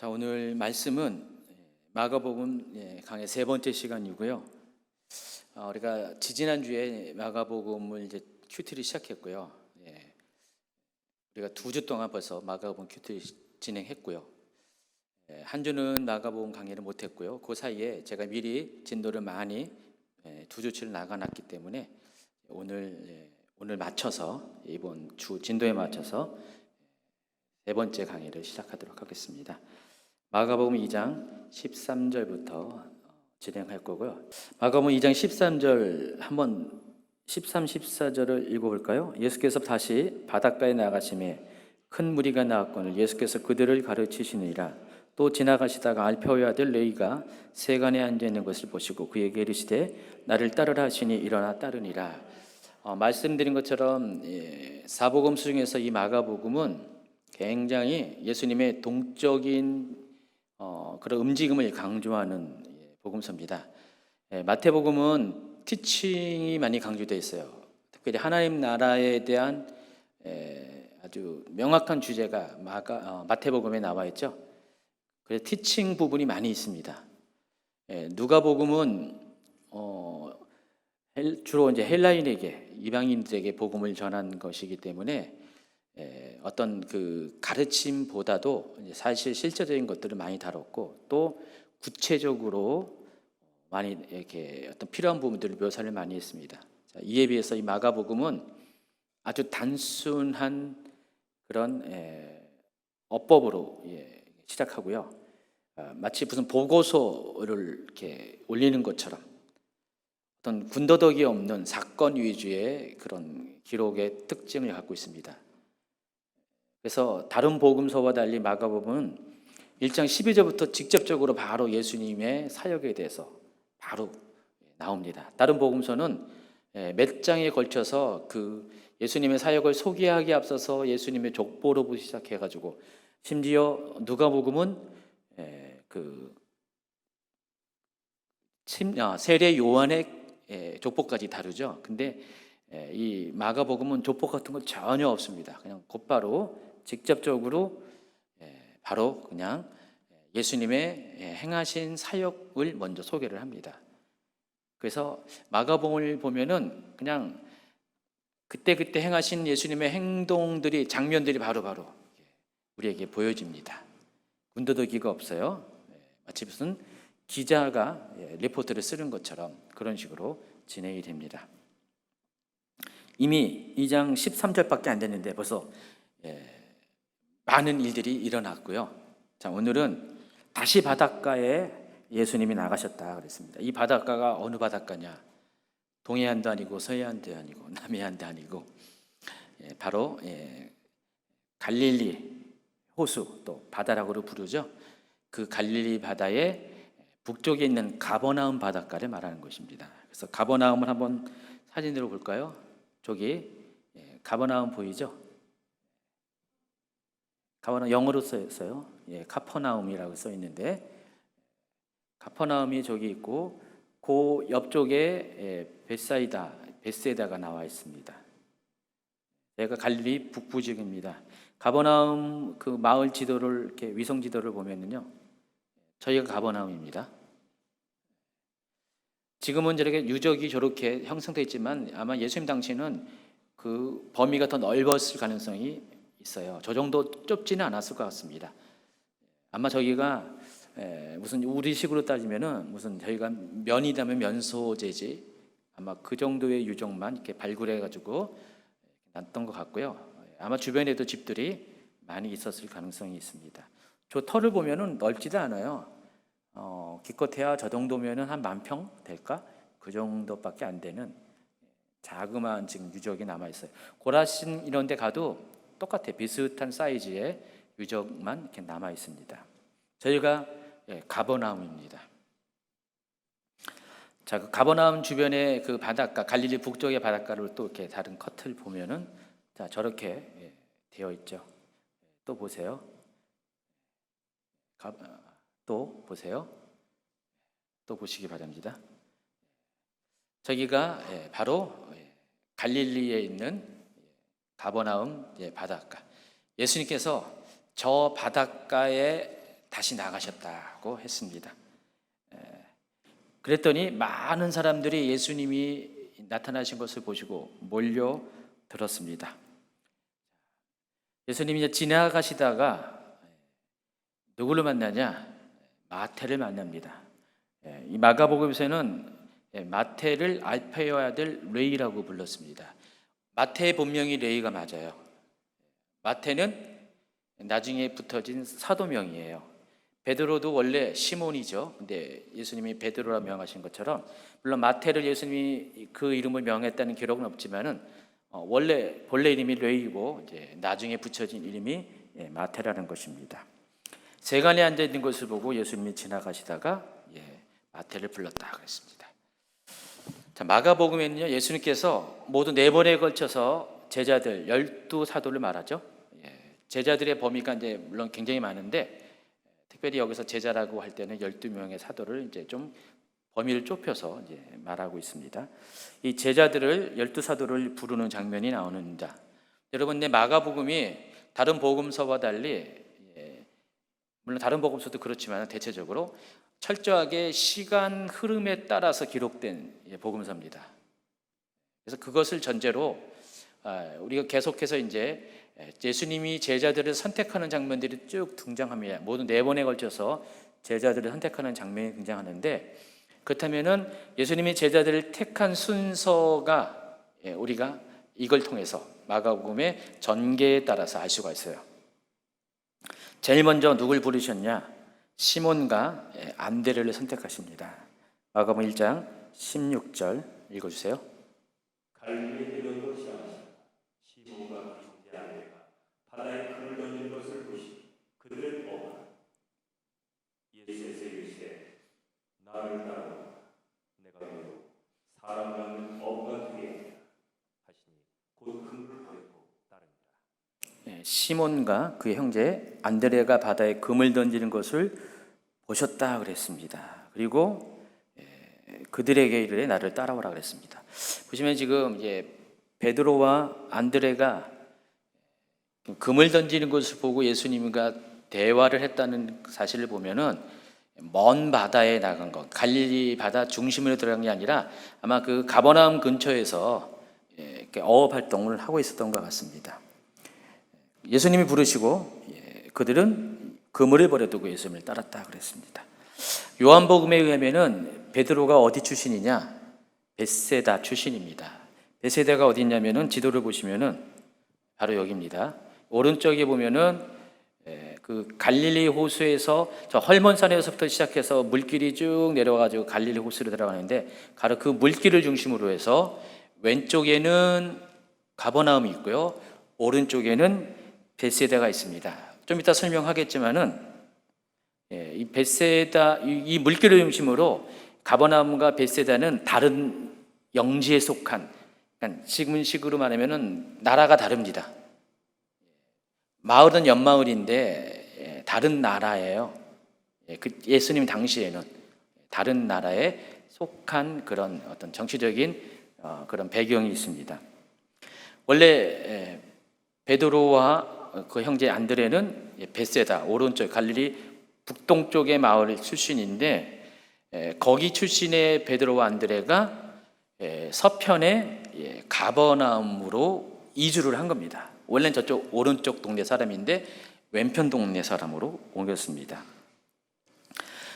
자, 오늘 말씀은 마가복음 강의 세 번째 시간이고요. 우리가 지지난주에 마가복음을 이제 큐티를 시작했고요. 우리가 2주 동안 벌써 마가복음 큐티를 진행했고요. 한 주는 마가복음 강의를 못했고요. 그 사이에 제가 미리 진도를 많이 2주치를 나가놨기 때문에 오늘 맞춰서 이번 주 진도에 맞춰서 세 번째 강의를 시작하도록 하겠습니다. 마가복음 2장 13절부터 진행할 거고요. 마가복음 2장 13절 한번 13, 14절을 읽어볼까요? 예수께서 다시 바닷가에 나가심에 큰 무리가 나왔거늘 예수께서 그들을 가르치시니라. 또 지나가시다가 알페오의 아들 레위가 세간에 앉아 있는 것을 보시고 그에게 이르시되 나를 따르라 하시니 일어나 따르니라. 말씀드린 것처럼 사복음서 중에서 이 마가복음은 굉장히 예수님의 동적인 그런 움직임을 강조하는 복음서입니다. 마태복음은 티칭이 많이 강조되어 있어요. 특별히 하나님 나라에 대한 아주 명확한 주제가 마태복음에 나와 있죠. 그래서 티칭 부분이 많이 있습니다. 누가복음은 주로 이제 헬라인에게 이방인들에게 복음을 전한 것이기 때문에 어떤 그 가르침보다도 사실 실제적인 것들을 많이 다뤘고 또 구체적으로 많이 이렇게 어떤 필요한 부분들을 묘사를 많이 했습니다. 자, 이에 비해서 이 마가복음은 아주 단순한 그런 어법으로 시작하고요. 마치 무슨 보고서를 이렇게 올리는 것처럼 어떤 군더더기 없는 사건 위주의 그런 기록의 특징을 갖고 있습니다. 그래서 다른 복음서와 달리 마가복음은 1장 12절부터 직접적으로 바로 예수님의 사역에 대해서 바로 나옵니다. 다른 복음서는 몇 장에 걸쳐서 그 예수님의 사역을 소개하기 앞서서 예수님의 족보로부터 시작해가지고 심지어 누가복음은 그 세례 요한의 족보까지 다루죠. 근데 이 마가복음은 족보 같은 거 전혀 없습니다. 그냥 곧바로 직접적으로 바로 그냥 예수님의 행하신 사역을 먼저 소개를 합니다. 그래서 마가복음을 보면은 그냥 그때그때 행하신 예수님의 행동들이 장면들이 바로바로 우리에게 보여집니다. 군더더기가 없어요. 마치 무슨 기자가 리포트를 쓰는 것처럼 그런 식으로 진행이 됩니다. 이미 2장 13절밖에 안 됐는데 벌써 많은 일들이 일어났고요. 자, 오늘은 다시 바닷가에 예수님이 나가셨다 그랬습니다. 이 바닷가가 어느 바닷가냐? 동해안도 아니고 서해안도 아니고 남해안도 아니고 바로 갈릴리 호수, 또 바다라고도 부르죠. 그 갈릴리 바다의 북쪽에 있는 가버나움 바닷가를 말하는 것입니다. 그래서 가버나움을 한번 사진으로 볼까요? 저기 가버나움 보이죠? 가버나움 영어로 써있어요. 카퍼나움이라고 써 있는데 카퍼나움이 저기 있고 그 옆쪽에 베세다가 나와 있습니다. 여기가 갈릴리 북부 지역입니다. 가버나움 그 마을 지도를 이렇게 위성 지도를 보면은요, 저희가 가버나움입니다. 지금은 저렇게 유적이 저렇게 형성되어 있지만 아마 예수님 당시에는 그 범위가 더 넓었을 가능성이 있어요. 저 정도 좁지는 않았을 것 같습니다. 아마 저기가 무슨 우리식으로 따지면은 무슨 저희가 면이라면 면소재지 아마 그 정도의 유적만 이렇게 발굴해가지고 놨던 것 같고요. 아마 주변에도 집들이 많이 있었을 가능성이 있습니다. 저 터를 보면은 넓지도 않아요. 기껏해야 저 정도면은 한 10,000평 될까? 그 정도밖에 안 되는 자그마한 지금 유적이 남아 있어요. 고라신 이런 데 가도 똑같아. 비슷한 사이즈의 유적만 이렇게 남아 있습니다. 저희가 가버나움입니다. 자, 그 가버나움 주변의 그 바닷가, 갈릴리 북쪽의 바닷가를 또 이렇게 다른 컷을 보면은 자, 저렇게 되어 있죠. 또 보세요. 또 보세요. 또 보시기 바랍니다. 저기가 바로 갈릴리에 있는 가버나움 바닷가. 예수님께서 저 바닷가에 다시 나가셨다고 했습니다. 그랬더니 많은 사람들이 예수님이 나타나신 것을 보시고 몰려들었습니다. 예수님이 이제 지나가시다가 누구를 만나냐? 마태를 만납니다. 이 마가복음에서는 마태를 알파의 아들 레위라고 불렀습니다. 마태의 본명이 레위가 맞아요. 마태는 나중에 붙어진 사도명이에요. 베드로도 원래 시몬이죠. 근데 예수님이 베드로라 명하신 것처럼, 물론 마태를 예수님이 그 이름을 명했다는 기록은 없지만은 원래 본래 이름이 레위고 이제 나중에 붙여진 이름이 마태라는 것입니다. 세간에 앉아 있는 것을 보고 예수님이 지나가시다가 마태를 불렀다 그랬습니다. 자, 마가복음에는요, 예수님께서 모두 4번에 걸쳐서 제자들 12사도를 말하죠. 제자들의 범위가 이제 물론 굉장히 많은데, 특별히 여기서 제자라고 할 때는 12명의 사도를 이제 좀 범위를 좁혀서 이제 말하고 있습니다. 이 제자들을 12사도를 부르는 장면이 나오는다. 여러분, 내 마가복음이 다른 복음서와 달리, 물론 다른 복음서도 그렇지만 대체적으로 철저하게 시간 흐름에 따라서 기록된 복음서입니다. 그래서 그것을 전제로 우리가 계속해서 이제 예수님이 제자들을 선택하는 장면들이 쭉 등장합니다. 모두 4번에 걸쳐서 제자들을 선택하는 장면이 등장하는데, 그렇다면은 예수님이 제자들을 택한 순서가 우리가 이걸 통해서 마가복음의 전개에 따라서 알 수가 있어요. 제일 먼저 누굴 부르셨냐? 시몬과 안드레를 선택하십니다. 마가복음 1장 16절 읽어주세요. 갈릴리에 이르러 시작하시다. 시몬과 형제 안드레가 바다에 금을 던지는 것을 보시니 그들은 어머나. 예수께서 이르시되 나를 따르라. 내가 너로 사람 낳는 어부가 되게 하리라 하시니 곧 금을 버리고 따릅니다. 시몬과 그의 형제 안드레가 바다에 금을 던지는 것을 보셨다 그랬습니다. 그리고 그들에게 이르되 나를 따라오라 그랬습니다. 보시면 지금 이제 베드로와 안드레가 금을 던지는 것을 보고 예수님과 대화를 했다는 사실을 보면은 먼 바다에 나간 것, 갈릴리 바다 중심으로 들어간 게 아니라 아마 그 가버나움 근처에서 어업 활동을 하고 있었던 것 같습니다. 예수님이 부르시고 그들은 그물을 버려두고 예수님을 따랐다 그랬습니다. 요한복음에 의하면은 베드로가 어디 출신이냐? 벳세다 출신입니다. 벳세다가 어디 있냐면은 지도를 보시면은 바로 여기입니다. 오른쪽에 보면은 그 갈릴리 호수에서 저 헐몬산에서부터 시작해서 물길이 쭉 내려와가지고 갈릴리 호수로 들어가는데, 바로 그 물길을 중심으로 해서 왼쪽에는 가버나움이 있고요, 오른쪽에는 벳세다가 있습니다. 좀 이따 설명하겠지만은 이 벳세다, 이 물길을 중심으로 가버나움과 벳세다는 다른 영지에 속한, 그러니까 지금식으로 말하면은 나라가 다릅니다. 마을은 옆마을인데 다른 나라예요. 예수님 당시에는 다른 나라에 속한 그런 어떤 정치적인 그런 배경이 있습니다. 원래 베드로와 그 형제 안드레는 벳세다 오른쪽 갈릴리 북동쪽의 마을 출신인데, 거기 출신의 베드로와 안드레가 서편의 가버나움으로 이주를 한 겁니다. 원래는 저쪽 오른쪽 동네 사람인데 왼편 동네 사람으로 옮겼습니다.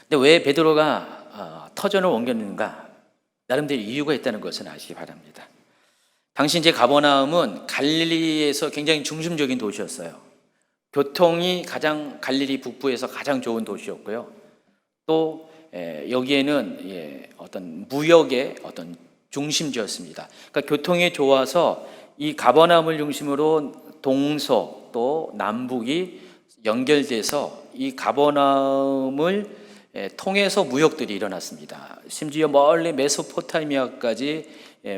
근데 왜 베드로가 터전을 옮겼는가? 나름대로 이유가 있다는 것은 아시기 바랍니다. 당시 이제 가버나움은 갈릴리에서 굉장히 중심적인 도시였어요. 교통이 가장 갈릴리 북부에서 가장 좋은 도시였고요. 또 여기에는 어떤 무역의 어떤 중심지였습니다. 그러니까 교통이 좋아서 이 가버나움을 중심으로 동서 또 남북이 연결돼서 이 가버나움을 통해서 무역들이 일어났습니다. 심지어 멀리 메소포타미아까지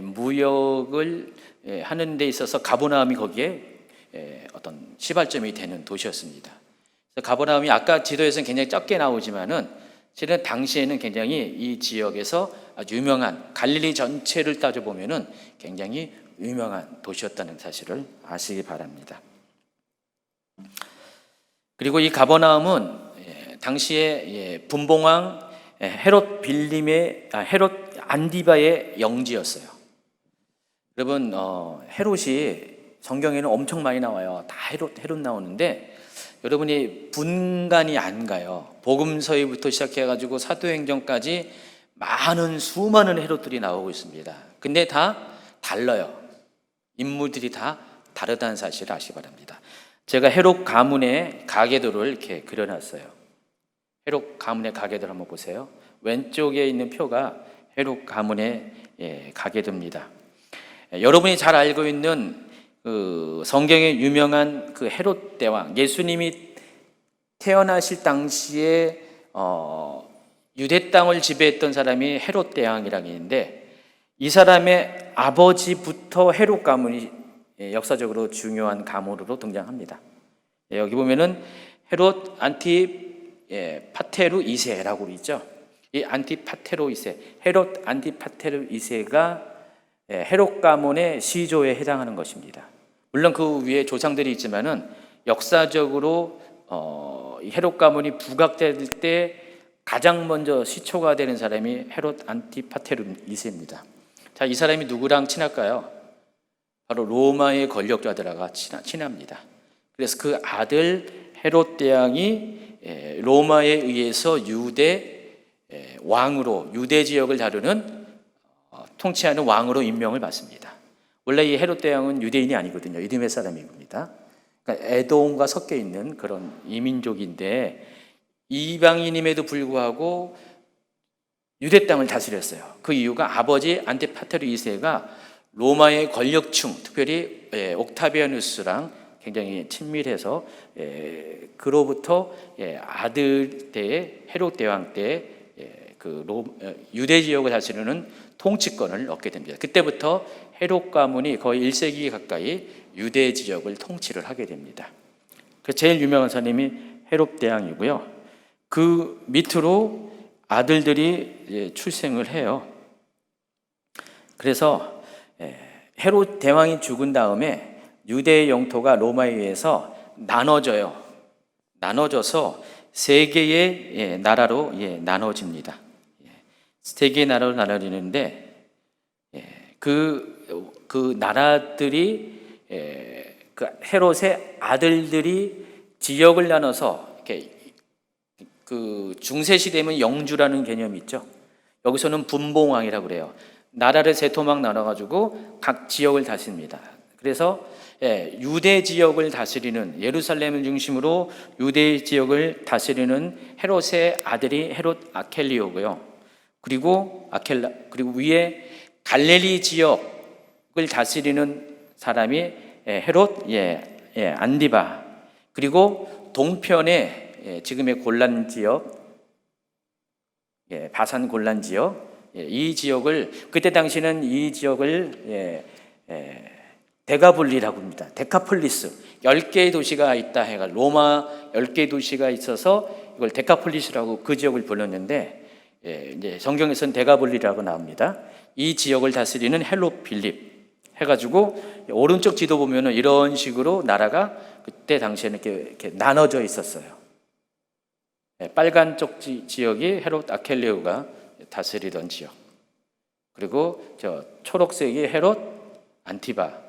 무역을 하는 데 있어서 가버나움이 거기에 어떤 시발점이 되는 도시였습니다. 가버나움이 아까 지도에서는 굉장히 적게 나오지만은 실은 당시에는 굉장히 이 지역에서 아주 유명한, 갈릴리 전체를 따져보면은 굉장히 유명한 도시였다는 사실을 아시기 바랍니다. 그리고 이 가버나움은 당시에 분봉왕 헤롯 빌림의 헤롯 안디바의 영지였어요. 여러분, 헤롯이 성경에는 엄청 많이 나와요. 다 헤롯 나오는데 여러분이 분간이 안 가요. 복음서부터 시작해가지고 사도행전까지 수많은 헤롯들이 나오고 있습니다. 근데 다 달라요. 인물들이 다 다르다는 사실을 아시기 바랍니다. 제가 헤롯 가문의 가계도를 이렇게 그려놨어요. 헤롯 가문의 가계도를 한번 보세요. 왼쪽에 있는 표가 헤롯 가문의 가계도입니다. 여러분이 잘 알고 있는 그 성경에 유명한 그 헤롯 대왕, 예수님이 태어나실 당시에 유대 땅을 지배했던 사람이 헤롯 대왕이라고 있는데, 이 사람의 아버지부터 헤롯 가문이 역사적으로 중요한 가문으로 등장합니다. 여기 보면은 헤롯 안티파테르 2세라고 있죠. 이 안티파테르 2세, 헤롯 안티파테르 2세가 헤롯 가문의 시조에 해당하는 것입니다. 물론 그 위에 조상들이 있지만은 역사적으로 헤롯 가문이 부각될 때 가장 먼저 시초가 되는 사람이 헤롯 안티파테르 2세입니다. 자, 이 사람이 누구랑 친할까요? 바로 로마의 권력자들과 친합니다. 그래서 그 아들 헤롯 대왕이 로마에 의해서 유대 왕으로, 유대 지역을 다루는 통치하는 왕으로 임명을 받습니다. 원래 이 헤롯 대왕은 유대인이 아니거든요. 이드메 사람입니다. 그러니까 에돔과 섞여 있는 그런 이민족인데 이방인임에도 불구하고 유대 땅을 다스렸어요. 그 이유가 아버지 안티파테르 2세가 로마의 권력층, 특별히 옥타비아누스랑 굉장히 친밀해서 그로부터 아들 때 헤롯 대왕 때 유대 지역을 다스리는 통치권을 얻게 됩니다. 그때부터 헤롯 가문이 거의 1세기 가까이 유대 지역을 통치를 하게 됩니다. 그 제일 유명한 사람이 헤롯 대왕이고요. 그 밑으로 아들들이 출생을 해요. 그래서 헤롯 대왕이 죽은 다음에 유대의 영토가 로마에 의해서 나눠져서 세 개의 나라로 나눠집니다. 세 개의 나라로 나눠지는데 그 나라들이 그 헤롯의 아들들이 지역을 나눠서 이렇게 그 중세 시대면 영주라는 개념이 있죠. 여기서는 분봉왕이라고 그래요. 나라를 세 토막 나눠가지고 각 지역을 다스립니다. 그래서 유대 지역을 다스리는, 예루살렘을 중심으로 유대 지역을 다스리는 헤롯의 아들이 헤롯 아켈리오고요. 그리고 위에 갈릴리 지역을 다스리는 사람이 헤롯 안디바. 그리고 동편에 지금의 골란 지역, 바산 골란 지역, 이 지역을, 그때 당시는 이 지역을 데가블리라고 합니다. 데카폴리스, 10개의 도시가 있다 해가 로마 10개의 도시가 있어서 이걸 데카폴리스라고 그 지역을 불렀는데 이제 성경에서는 데가블리라고 나옵니다. 이 지역을 다스리는 헤롯 빌립 해가지고 오른쪽 지도 보면은 이런 식으로 나라가 그때 당시에는 이렇게 나눠져 있었어요. 빨간 쪽 지역이 헤롯 아켈레오가 다스리던 지역, 그리고 저 초록색이 헤롯 안티바,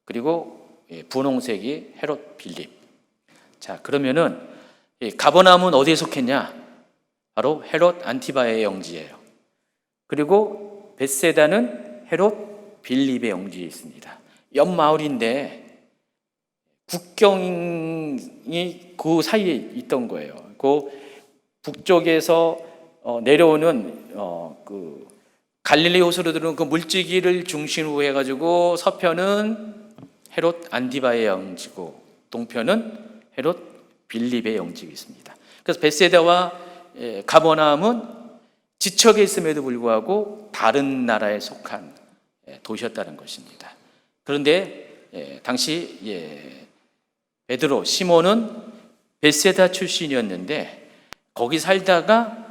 그리고 분홍색이 헤롯 빌립. 자, 그러면은 가버나움은 어디에 속했냐? 바로 헤롯 안티바의 영지예요. 그리고 벳세다는 헤롯 빌립의 영지에 있습니다. 옆 마을인데 국경이 그 사이에 있던 거예요. 그 북쪽에서 내려오는 그 갈릴리 호수로 들어오는 그 물지기를 중심으로 해가지고 서편은 헤롯 안디바의 영지고 동편은 헤롯 빌립의 영지가 있습니다. 그래서 벳세다와 가버나움은 지척에 있음에도 불구하고 다른 나라에 속한 도시였다는 것입니다. 그런데 당시 베드로, 시몬은 벳세다 출신이었는데 거기 살다가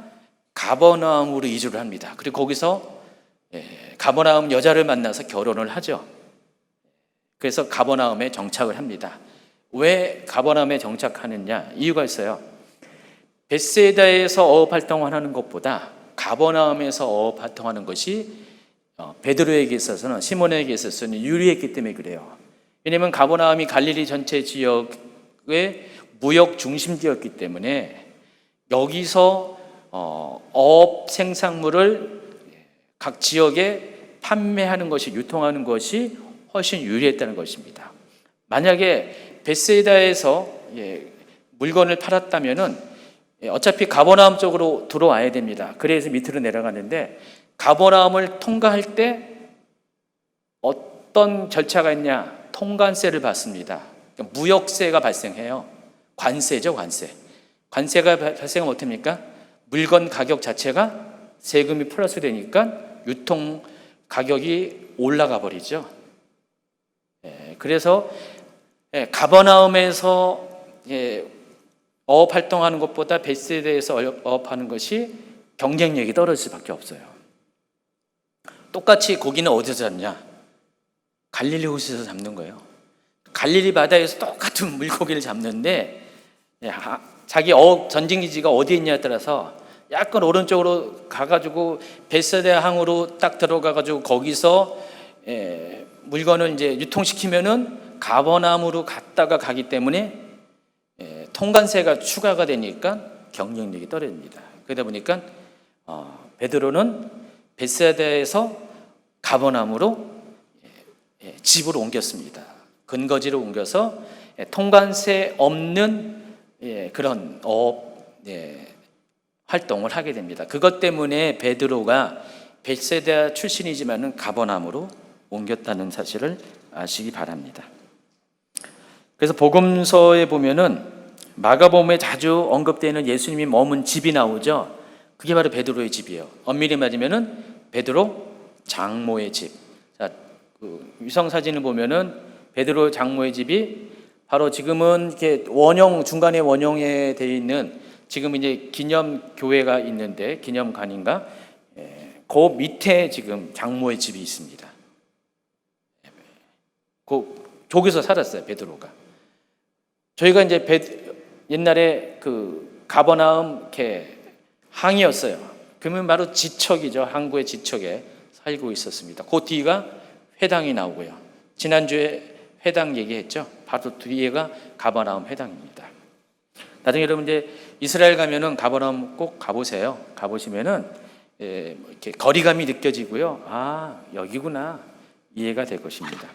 가버나움으로 이주를 합니다. 그리고 거기서 가버나움 여자를 만나서 결혼을 하죠. 그래서 가버나움에 정착을 합니다. 왜 가버나움에 정착하느냐? 이유가 있어요. 벳세다에서 어업 활동하는 것보다 가버나움에서 어업 활동하는 것이 베드로에게 있어서는, 시몬에게 있어서는 유리했기 때문에 그래요. 왜냐하면 가버나움이 갈릴리 전체 지역의 무역 중심지였기 때문에 여기서 어업 생산물을 각 지역에 판매하는 것이, 유통하는 것이 훨씬 유리했다는 것입니다. 만약에 벳세다에서 물건을 팔았다면은 어차피 가버나움 쪽으로 들어와야 됩니다. 그래서 밑으로 내려가는데, 가버나움을 통과할 때 어떤 절차가 있냐? 통관세를 받습니다. 그러니까 무역세가 발생해요. 관세죠, 관세. 관세가 발생하면 어떻습니까? 물건 가격 자체가 세금이 플러스 되니까 유통 가격이 올라가 버리죠. 그래서 가버나움에서 어업 활동하는 것보다 벳세다에서 어업하는 것이 경쟁력이 떨어질 수밖에 없어요. 똑같이 고기는 어디서 잡냐? 갈릴리 호수에서 잡는 거예요. 갈릴리 바다에서 똑같은 물고기를 잡는데 자기 어업 전쟁기지가 어디에 있냐에 따라서 약간 오른쪽으로 가가지고 벳세다 항으로 딱 들어가가지고 거기서 물건을 이제 유통시키면은 가버나움으로 갔다가 가기 때문에 통관세가 추가가 되니까 경쟁력이 떨어집니다. 그러다 보니까 베드로는 벳세다에서 가버나움으로 집으로 옮겼습니다. 근거지로 옮겨서 통관세 없는 그런 어업 활동을 하게 됩니다. 그것 때문에 베드로가 벳세다 출신이지만은 가버나움으로 옮겼다는 사실을 아시기 바랍니다. 그래서 복음서에 보면은 마가복음에 자주 언급되는 예수님이 머문 집이 나오죠. 그게 바로 베드로의 집이에요. 엄밀히 말하면은 베드로 장모의 집. 자, 그 위성 사진을 보면은 베드로 장모의 집이 바로 지금은 이렇게 원형, 중간에 원형에 되어 있는, 지금 이제 기념 교회가 있는데, 기념관인가? 그 밑에 지금 장모의 집이 있습니다. 거기서 살았어요, 베드로가. 저희가 이제 옛날에 그 가버나움 이렇게 항이었어요. 그러면 바로 지척이죠. 항구의 지척에 살고 있었습니다. 그 뒤가 회당이 나오고요. 지난주에 회당 얘기했죠. 바로 뒤에가 가버나움 회당입니다. 나중에 여러분 이제 이스라엘 가면은 가버나움 꼭 가보세요. 가보시면은 이렇게 거리감이 느껴지고요. 아, 여기구나, 이해가 될 것입니다.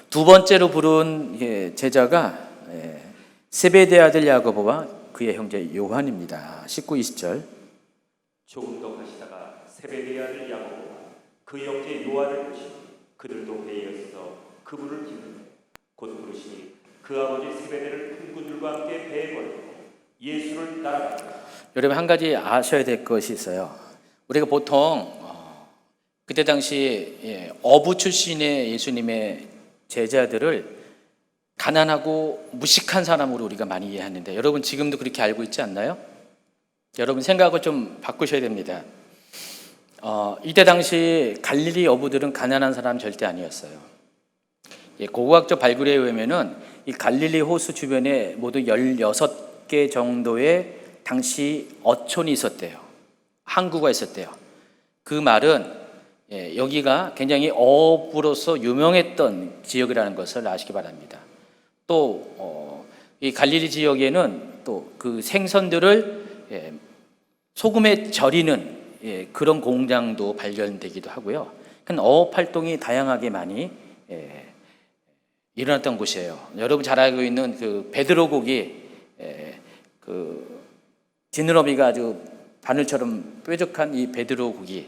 두 번째로 부른 제자가 세베대 아들 야고보와 그의 형제 요한입니다. 19, 20절. 조금 더 가시다가 세베대의 아들 야고보와 그 형제 요한을 보시니 그들도 배에서 그분을 기르되 곧 부르시니 그 아버지 세베대를 큰 군들과 함께 배에 몰고 예수를 따라가니라. 여러분, 한 가지 아셔야 될 것이 있어요. 우리가 보통 그때 당시 어부 출신의 예수님의 제자들을 가난하고 무식한 사람으로 우리가 많이 이해하는데, 여러분 지금도 그렇게 알고 있지 않나요? 여러분 생각을 좀 바꾸셔야 됩니다. 이때 당시 갈릴리 어부들은 가난한 사람 절대 아니었어요. 고고학적 발굴에 의하면은 이 갈릴리 호수 주변에 모두 16개 정도의 당시 어촌이 있었대요. 항구가 있었대요. 그 말은 여기가 굉장히 어부로서 유명했던 지역이라는 것을 아시기 바랍니다. 또 이 갈릴리 지역에는 또 그 생선들을 소금에 절이는 그런 공장도 발견되기도 하고요. 어업 활동이 다양하게 많이 일어났던 곳이에요. 여러분 잘 알고 있는 그 베드로 고기, 그 지느러미가 아주 바늘처럼 뾰족한 이 베드로 고기,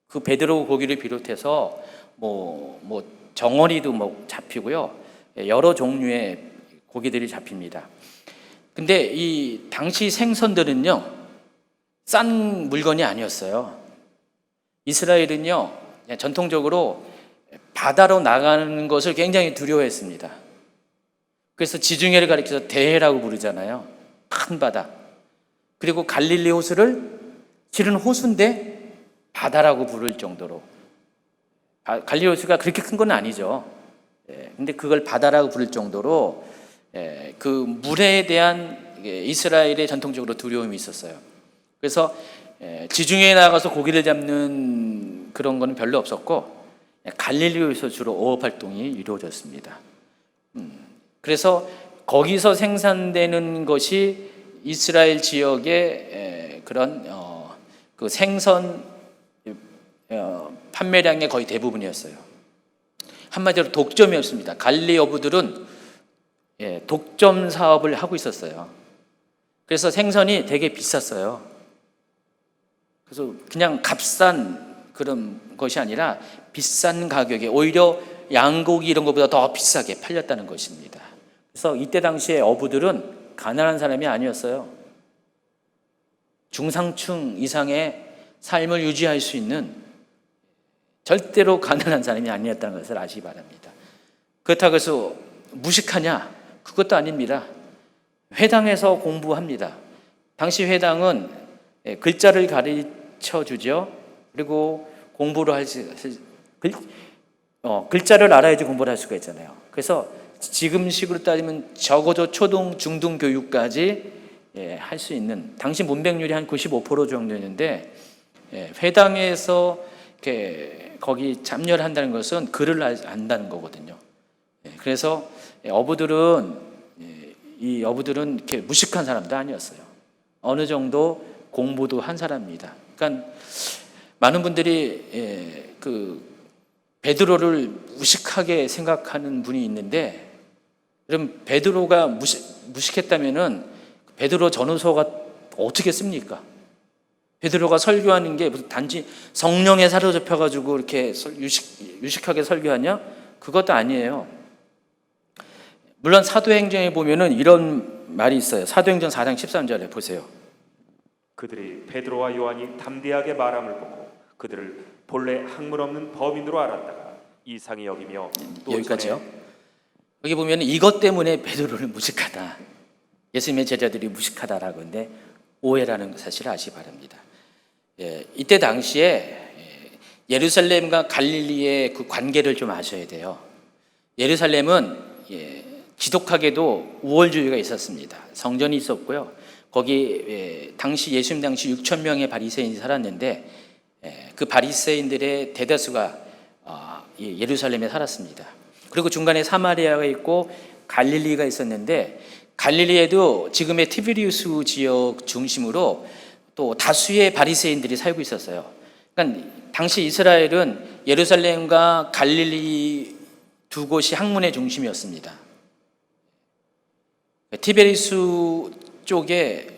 그 베드로 고기를 비롯해서 뭐 정어리도 잡히고요. 여러 종류의 고기들이 잡힙니다. 근데 이 당시 생선들은요, 싼 물건이 아니었어요. 이스라엘은요, 전통적으로 바다로 나가는 것을 굉장히 두려워했습니다. 그래서 지중해를 가리켜서 대해라고 부르잖아요. 큰 바다. 그리고 갈릴리 호수를 실은 호수인데 바다라고 부를 정도로, 갈릴리 호수가 그렇게 큰 건 아니죠. 근데 그걸 바다라고 부를 정도로 그 물에 대한 이스라엘에 전통적으로 두려움이 있었어요. 그래서 지중해에 나가서 고기를 잡는 그런 거는 별로 없었고 갈릴리에서 주로 어업 활동이 이루어졌습니다. 그래서 거기서 생산되는 것이 이스라엘 지역의 그런 그 생선 판매량의 거의 대부분이었어요. 한마디로 독점이었습니다. 갈릴리 어부들은 독점 사업을 하고 있었어요. 그래서 생선이 되게 비쌌어요. 그래서 그냥 값싼 그런 것이 아니라 비싼 가격에 오히려 양고기 이런 것보다 더 비싸게 팔렸다는 것입니다. 그래서 이때 당시에 어부들은 가난한 사람이 아니었어요. 중상층 이상의 삶을 유지할 수 있는 절대로 가난한 사람이 아니었다는 것을 아시기 바랍니다. 그렇다고 해서 무식하냐? 그것도 아닙니다. 회당에서 공부합니다. 당시 회당은 글자를 가르쳐 주죠. 그리고 공부를 글자를 알아야지 공부를 할 수가 있잖아요. 그래서 지금식으로 따지면 적어도 초등, 중등 교육까지 할 수 있는, 당시 문맹률이 한 95% 정도였는데 회당에서 거기 참여를 한다는 것은 글을 안다는 거거든요. 그래서 어부들은 이렇게 무식한 사람도 아니었어요. 어느 정도 공부도 한 사람입니다. 그러니까 많은 분들이 그 베드로를 무식하게 생각하는 분이 있는데, 그럼 베드로가 무식했다면은 베드로 전후서가 어떻게 씁니까? 베드로가 설교하는 게 무슨 단지 성령에 사로잡혀 가지고 이렇게 유식하게 설교하냐? 그것도 아니에요. 물론 사도행전에 보면은 이런 말이 있어요. 사도행전 4장 13절에 보세요. 그들이 베드로와 요한이 담대하게 말함을 보고 그들을 본래 학문 없는 범인으로 알았다가 이상히 여기며 또 여기까지요. 여기 보면 이것 때문에 베드로를 무식하다, 예수님의 제자들이 무식하다라고 하는데 오해라는 사실을 아시기 바랍니다. 이때 당시에 예루살렘과 갈릴리의 그 관계를 좀 아셔야 돼요. 예루살렘은 지독하게도 우월주의가 있었습니다. 성전이 있었고요. 거기 당시 예수님 당시 6천 명의 바리새인이 살았는데 그 바리새인들의 대다수가 예루살렘에 살았습니다. 그리고 중간에 사마리아가 있고 갈릴리가 있었는데, 갈릴리에도 지금의 티베리우스 지역 중심으로 또 다수의 바리새인들이 살고 있었어요. 그러니까 당시 이스라엘은 예루살렘과 갈릴리 두 곳이 학문의 중심이었습니다. 티베리우스 쪽에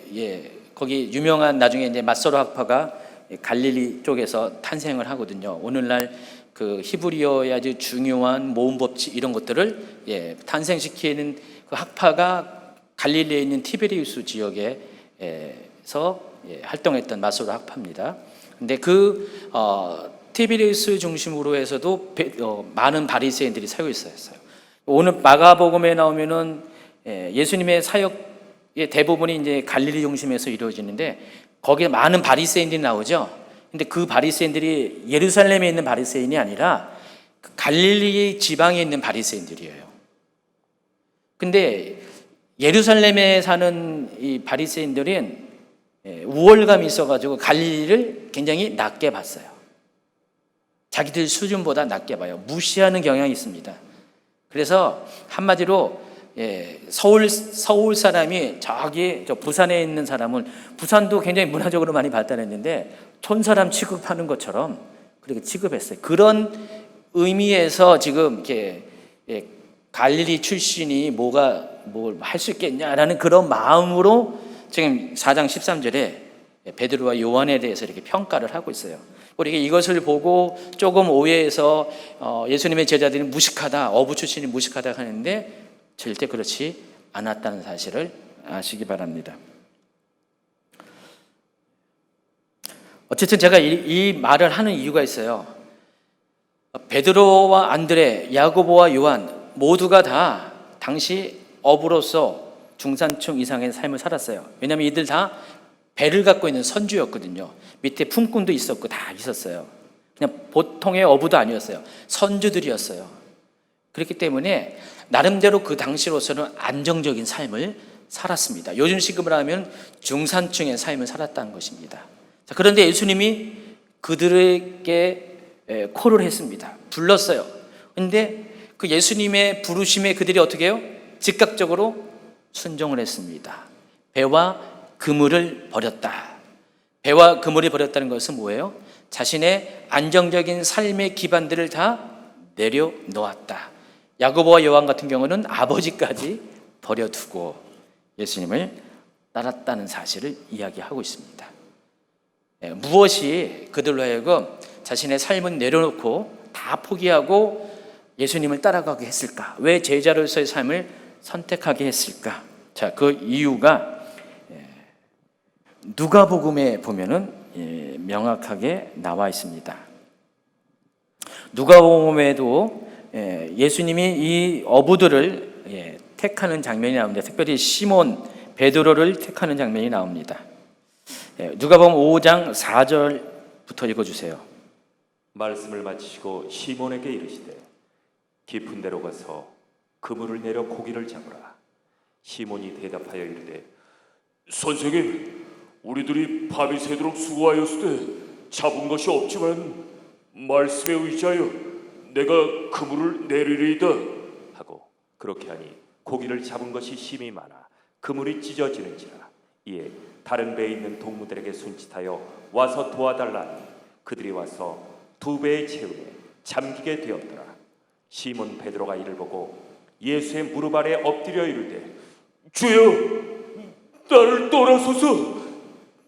거기 유명한 나중에 이제 마소로 학파가 갈릴리 쪽에서 탄생을 하거든요. 오늘날 그 히브리어의 아주 중요한 모음 법칙 이런 것들을 탄생시키는 그 학파가 갈릴리에 있는 티베리우스 지역에서 활동했던 마소로 학파입니다. 근데 그 티베리우스 중심으로 해서도 많은 바리새인들이 살고 있었어요. 오늘 마가복음에 나오면은 예수님의 사역의 대부분이 이제 갈릴리 중심에서 이루어지는데 거기에 많은 바리새인들이 나오죠. 근데 그 바리새인들이 예루살렘에 있는 바리새인이 아니라 갈릴리 지방에 있는 바리새인들이에요. 근데 예루살렘에 사는 이 바리새인들은 우월감이 있어가지고 갈릴리를 굉장히 낮게 봤어요. 자기들 수준보다 낮게 봐요. 무시하는 경향이 있습니다. 그래서 한마디로 서울 사람이 저 부산에 있는 사람은, 부산도 굉장히 문화적으로 많이 발달했는데 촌사람 취급하는 것처럼 그렇게 취급했어요. 그런 의미에서 지금 이렇게 갈릴리 출신이 뭘 할 수 있겠냐라는 그런 마음으로 지금 4장 13절에 베드로와 요한에 대해서 이렇게 평가를 하고 있어요. 우리가 이것을 보고 조금 오해해서 예수님의 제자들이 무식하다, 어부 출신이 무식하다 하는데 절대 그렇지 않았다는 사실을 아시기 바랍니다. 어쨌든 제가 이 말을 하는 이유가 있어요. 베드로와 안드레, 야고보와 요한 모두가 다 당시 어부로서 중산층 이상의 삶을 살았어요. 왜냐하면 이들 다 배를 갖고 있는 선주였거든요. 밑에 품꾼도 있었고 다 있었어요. 그냥 보통의 어부도 아니었어요. 선주들이었어요. 그렇기 때문에 나름대로 그 당시로서는 안정적인 삶을 살았습니다. 요즘 식으로 하면 중산층의 삶을 살았다는 것입니다. 자, 그런데 예수님이 그들에게 콜을 했습니다. 불렀어요. 그런데 그 예수님의 부르심에 그들이 어떻게 해요? 즉각적으로 순종을 했습니다. 배와 그물을 버렸다. 배와 그물을 버렸다는 것은 뭐예요? 자신의 안정적인 삶의 기반들을 다 내려놓았다. 야고보와 요한 같은 경우는 아버지까지 버려두고 예수님을 따랐다는 사실을 이야기하고 있습니다. 무엇이 그들로 하여금 자신의 삶을 내려놓고 다 포기하고 예수님을 따라가게 했을까? 왜 제자로서의 삶을 선택하게 했을까? 자, 그 이유가 누가복음에 보면은 명확하게 나와 있습니다. 누가복음에도 예수님이 이 어부들을 택하는 장면이 나옵니다. 특별히 시몬 베드로를 택하는 장면이 나옵니다. 누가복음 5장 4절부터 읽어주세요. 말씀을 마치시고 시몬에게 이르시되 깊은 데로 가서 그물을 내려 고기를 잡으라. 시몬이 대답하여 이르되 선생님, 우리들이 밤이 새도록 수고하였으되 잡은 것이 없지만 말씀에 의지하여 내가 그물을 내리리이다 하고 그렇게 하니 고기를 잡은 것이 심히 많아 그물이 찢어지는지라. 이에 다른 배에 있는 동무들에게 손짓하여 와서 도와달라 하니 그들이 와서 두 배에 채우매 잠기게 되었더라. 시몬 베드로가 이를 보고 예수의 무릎 아래 엎드려 이르되 주여, 나를 떠나소서.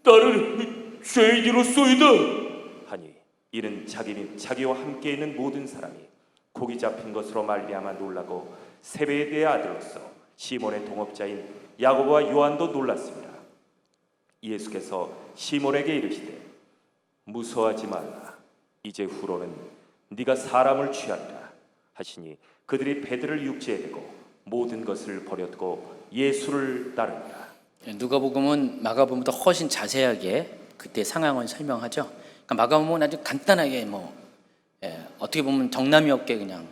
나는 죄인이로소이다 하니 이는 자기 및 자기와 함께 있는 모든 사람이 고기 잡힌 것으로 말미암아 놀라고 세베대의 아들로서 시몬의 동업자인 야고보와 요한도 놀랐습니다. 예수께서 시몬에게 이르시되 무서워하지 말라. 이제 후로는 네가 사람을 취하리라 하시니 그들이 배들을 육지에 대고 모든 것을 버렸고 예수를 따르니라. 누가복음은 마가복음보다 훨씬 자세하게 그때 상황을 설명하죠. 그러니까 마가복음은 아주 간단하게 어떻게 보면 정남이 없게 그냥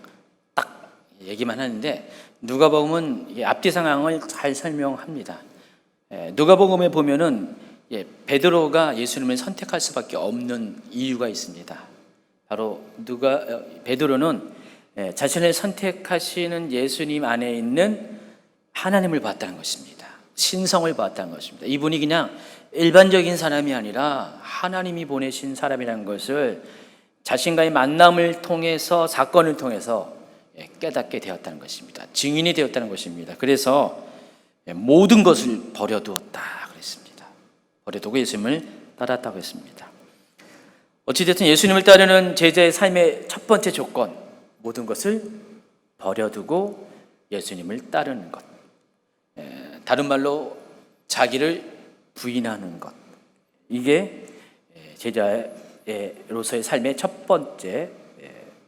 딱 얘기만 하는데 누가복음은 앞뒤 상황을 잘 설명합니다. 누가복음에 보면은 베드로가 예수님을 선택할 수밖에 없는 이유가 있습니다. 바로 베드로는 자신을 선택하시는 예수님 안에 있는 하나님을 봤다는 것입니다. 신성을 봤다는 것입니다. 이분이 그냥 일반적인 사람이 아니라 하나님이 보내신 사람이라는 것을 자신과의 만남을 통해서 사건을 통해서 깨닫게 되었다는 것입니다. 증인이 되었다는 것입니다. 그래서 모든 것을 버려두었다 그랬습니다. 버려두고 예수님을 따랐다고 했습니다. 어찌됐든 예수님을 따르는 제자의 삶의 첫 번째 조건, 모든 것을 버려두고 예수님을 따르는 것. 다른 말로 자기를 부인하는 것. 이게 제자로서의 삶의 첫 번째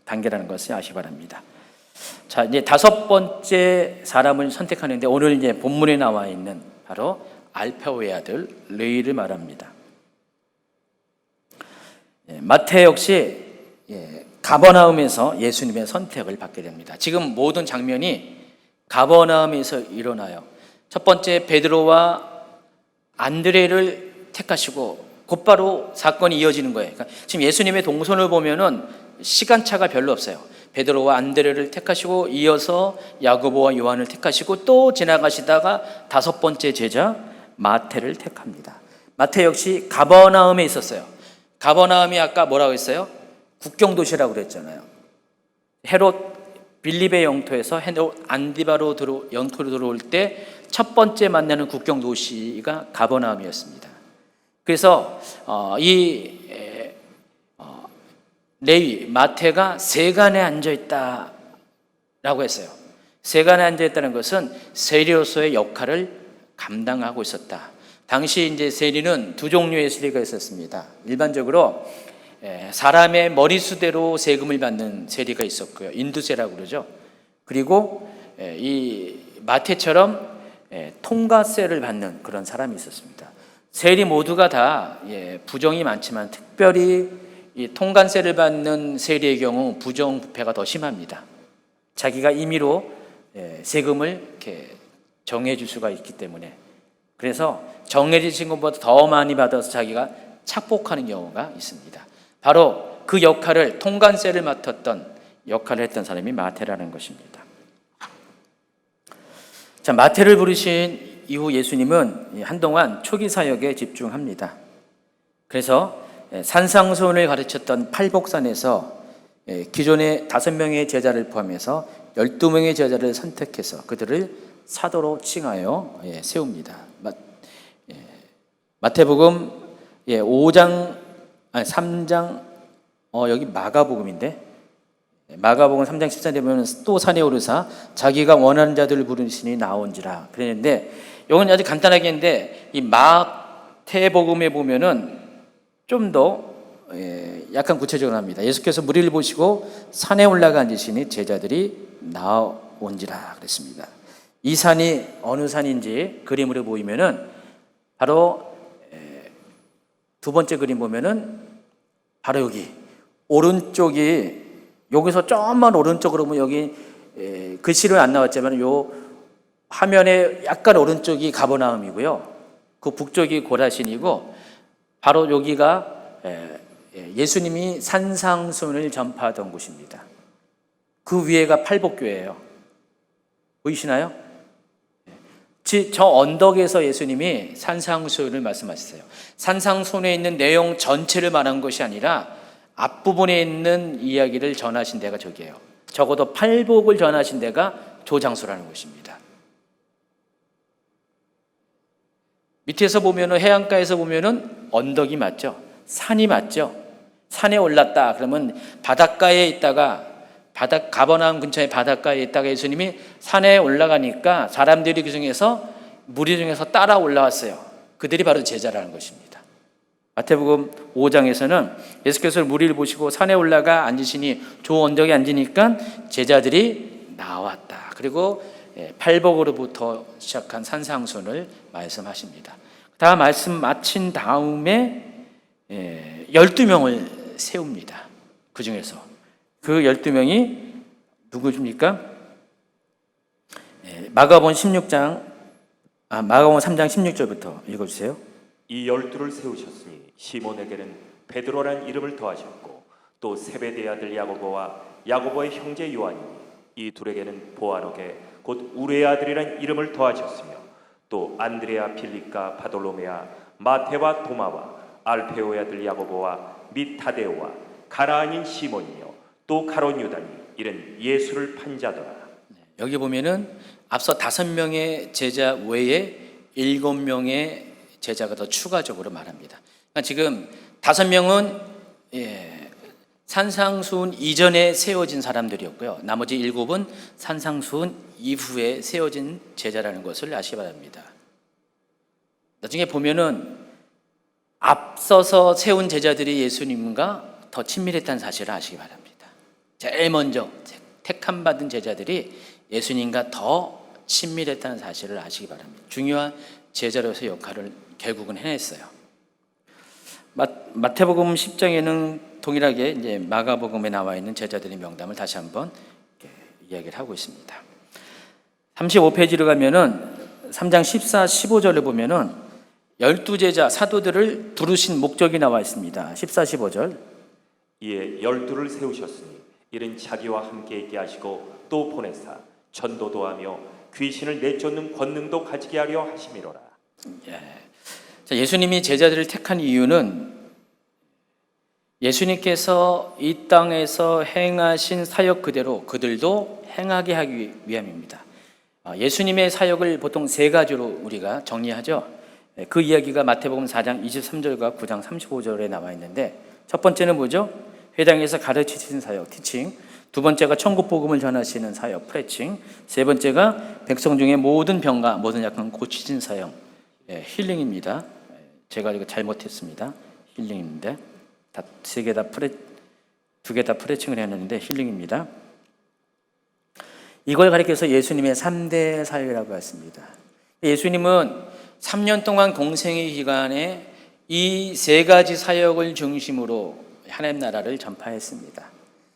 단계라는 것을 아시기 바랍니다. 자, 이제 다섯 번째 사람을 선택하는데 오늘 이제 본문에 나와 있는 바로 알페오의 아들 레위를 말합니다. 마태 역시 가버나움에서 예수님의 선택을 받게 됩니다. 지금 모든 장면이 가버나움에서 일어나요. 첫 번째 베드로와 안드레를 택하시고 곧바로 사건이 이어지는 거예요. 그러니까 지금 예수님의 동선을 보면은 시간차가 별로 없어요. 베드로와 안드레를 택하시고 이어서 야고보와 요한을 택하시고 또 지나가시다가 다섯 번째 제자 마태를 택합니다. 마태 역시 가버나움에 있었어요. 가버나움이 아까 뭐라고 했어요? 국경 도시라고 그랬잖아요. 헤롯 빌립의 영토에서 헤롯 안디바로 영토로 들어올 때 첫 번째 만나는 국경 도시가 가버나움이었습니다. 그래서 레위 마태가 세간에 앉아 있다라고 했어요. 세간에 앉아 있다는 것은 세리로서의 역할을 감당하고 있었다. 당시 이제 세리는 두 종류의 세리가 있었습니다. 일반적으로 사람의 머리수대로 세금을 받는 세리가 있었고요. 인두세라고 그러죠. 그리고 이 마태처럼 통과세를 받는 그런 사람이 있었습니다. 세리 모두가 다 부정이 많지만 특별히 이 통관세를 받는 세리의 경우 부정부패가 더 심합니다. 자기가 임의로 세금을 이렇게 정해질 수가 있기 때문에, 그래서 정해진 것보다 더 많이 받아서 자기가 착복하는 경우가 있습니다. 바로 그 역할을, 통관세를 맡았던 역할을 했던 사람이 마태라는 것입니다. 자, 마태를 부르신 이후 예수님은 한동안 초기 사역에 집중합니다. 그래서 산상수훈을 가르쳤던 팔복산에서 기존의 5명의 제자를 포함해서 12명의 제자를 선택해서 그들을 사도로 칭하여 세웁니다. 마태복음 5장, 아니 3장, 여기 마가복음인데, 마가복음 3장 14절에 보면 또 산에 오르사 자기가 원하는 자들을 부르시니 나온지라 그랬는데, 이건 아주 간단하게 했는데 이 마태복음에 보면은 좀 더 약간 구체적으로 합니다. 예수께서 무리를 보시고 산에 올라가 앉으시니 제자들이 나온지라 그랬습니다. 이 산이 어느 산인지 그림으로 보이면은 바로 두 번째 그림 보면은 바로 여기 오른쪽이, 여기서 조금만 오른쪽으로 보면 여기 글씨는 안 나왔지만 요 화면에 약간 오른쪽이 가버나움이고요. 그 북쪽이 고라신이고, 바로 여기가 예수님이 산상수훈을 전파하던 곳입니다. 그 위에가 팔복교예요. 보이시나요? 저 언덕에서 예수님이 산상수훈을 말씀하셨어요. 산상수훈에 있는 내용 전체를 말한 것이 아니라 앞부분에 있는 이야기를 전하신 데가 저기예요. 적어도 팔복을 전하신 데가 조장소라는 곳입니다. 밑에서 보면은, 해안가에서 보면은 언덕이 맞죠? 산이 맞죠? 산에 올랐다 그러면 바닷가에 있다가, 가버나움 근처에 바닷가에 있다가 예수님이 산에 올라가니까 사람들이 그 중에서, 무리 중에서 따라 올라왔어요. 그들이 바로 제자라는 것입니다. 마태복음 5장에서는 예수께서 무리를 보시고 산에 올라가 앉으시니 조 언덕에 앉으니까 제자들이 나왔다. 그리고 팔복으로부터 시작한 산상수훈을 말씀하십니다. 다 말씀 마친 다음에 12명을 세웁니다. 그 중에서 그 12명이 누구십니까? 마가복음 3장 16절부터 읽어주세요. 이 12를 세우셨으니 시몬에게는 베드로라는 이름을 더하셨고, 또 세베대의 아들 야고보와 야고보의 형제 요한이니 이 둘에게는 보아너게 곧 우레의 아들이라는 이름을 더하셨으며, 또 안드레아, 빌립과 바돌로메아, 마테와 도마와 알페오의 아들 야고보와 및 타데오와 가나안인 시몬이며 또 가롯 유다니 이는 예수를 판 자더라. 여기 보면은 앞서 5명의 제자 외에 7명의 제자가 더 추가적으로 말합니다. 그러니까 지금 5명은 산상수훈 이전에 세워진 사람들이었고요. 나머지 7은 산상수훈 이후에 세워진 제자라는 것을 아시기 바랍니다. 나중에 보면은 앞서서 세운 제자들이 예수님과 더 친밀했다는 사실을 아시기 바랍니다. 제일 먼저 택함 받은 제자들이 예수님과 더 친밀했다는 사실을 아시기 바랍니다. 중요한 제자로서 역할을 결국은 해냈어요. 마태복음 10장에는 동일하게 이제 마가복음에 나와 있는 제자들의 명단을 다시 한번 이야기를 하고 있습니다. 35페이지로 가면은 3장 14, 15절을 보면은 12제자 사도들을 부르신 목적이 나와 있습니다. 14, 15절. 이에 12를 세우셨으니 이는 자기와 함께 있게 하시고 또 보내사 전도도 하며 귀신을 내쫓는 권능도 가지게 하려 하심이로라. 예수님이 제자들을 택한 이유는 예수님께서 이 땅에서 행하신 사역 그대로 그들도 행하게 하기 위함입니다. 예수님의 사역을 보통 3가지로 우리가 정리하죠. 그 이야기가 마태복음 4장 23절과 9장 35절에 나와 있는데, 첫 번째는 뭐죠? 회당에서 가르치시는 사역, 티칭. 두 번째가 천국 복음을 전하시는 사역, 프레칭. 세 번째가 백성 중에 모든 병과 모든 약한 고치신 사역, 힐링입니다. 제가 이거 잘못했습니다. 힐링인데 두 개 다 프레칭을 해놨는데 힐링입니다. 이걸 가리켜서 예수님의 3대 사역이라고 했습니다. 예수님은 3년 동안 공생의 기간에 이 3가지 사역을 중심으로 하나님 나라를 전파했습니다.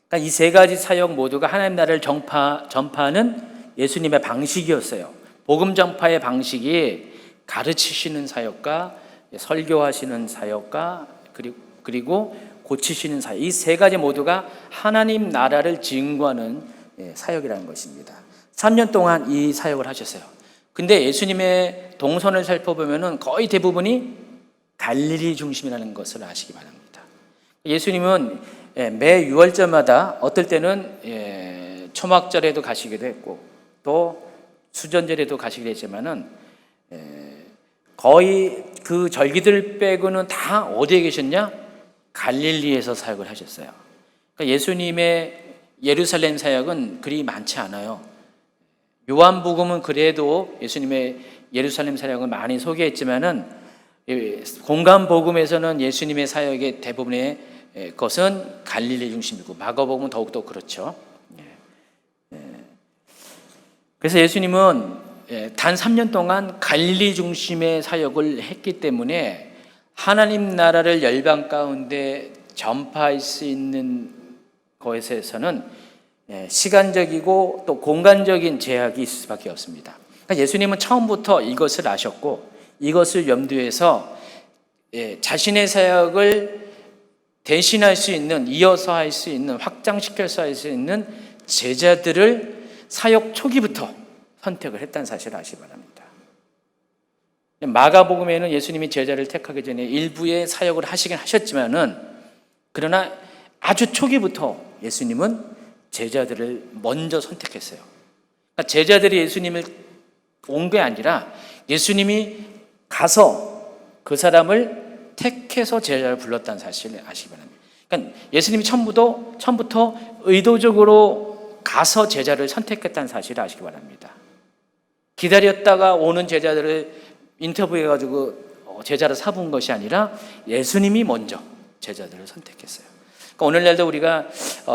그러니까 이 3가지 사역 모두가 하나님 나라를 전파하는 예수님의 방식이었어요. 복음 전파의 방식이 가르치시는 사역과 설교하시는 사역과 그리고 고치시는 사역, 이 세 가지 모두가 하나님 나라를 증거하는 사역이라는 것입니다. 3년 동안 이 사역을 하셨어요. 근데 예수님의 동선을 살펴보면은 거의 대부분이 갈릴리 중심이라는 것을 아시기 바랍니다. 예수님은 매 6월절마다 어떨 때는 초막절에도 가시기도 했고 또 수전절에도 가시기도 했지만은 거의 그 절기들 빼고는 다 어디에 계셨냐? 갈릴리에서 사역을 하셨어요. 그러니까 예수님의 예루살렘 사역은 그리 많지 않아요. 요한복음은 그래도 예수님의 예루살렘 사역을 많이 소개했지만은 공간복음에서는 예수님의 사역의 대부분의 것은 갈릴리 중심이고 마가복음은 더욱더 그렇죠. 그래서 예수님은 단 3년 동안 갈릴리 중심의 사역을 했기 때문에 하나님 나라를 열방 가운데 전파할 수 있는 것에서는 시간적이고 또 공간적인 제약이 있을 수밖에 없습니다. 그러니까 예수님은 처음부터 이것을 아셨고 이것을 염두에서 자신의 사역을 대신할 수 있는, 이어서 할 수 있는, 확장시켜서 할 수 있는 제자들을 사역 초기부터 선택을 했다는 사실을 아시기 바랍니다. 마가복음에는 예수님이 제자를 택하기 전에 일부의 사역을 하시긴 하셨지만은 그러나 아주 초기부터 예수님은 제자들을 먼저 선택했어요. 그러니까 제자들이 예수님을 온 게 아니라 예수님이 가서 그 사람을 택해서 제자를 불렀다는 사실을 아시기 바랍니다. 그러니까 예수님이 처음부터 의도적으로 가서 제자를 선택했다는 사실을 아시기 바랍니다. 기다렸다가 오는 제자들을 인터뷰해가지고 제자를 삼은 것이 아니라 예수님이 먼저 제자들을 선택했어요. 그러니까 오늘날도 우리가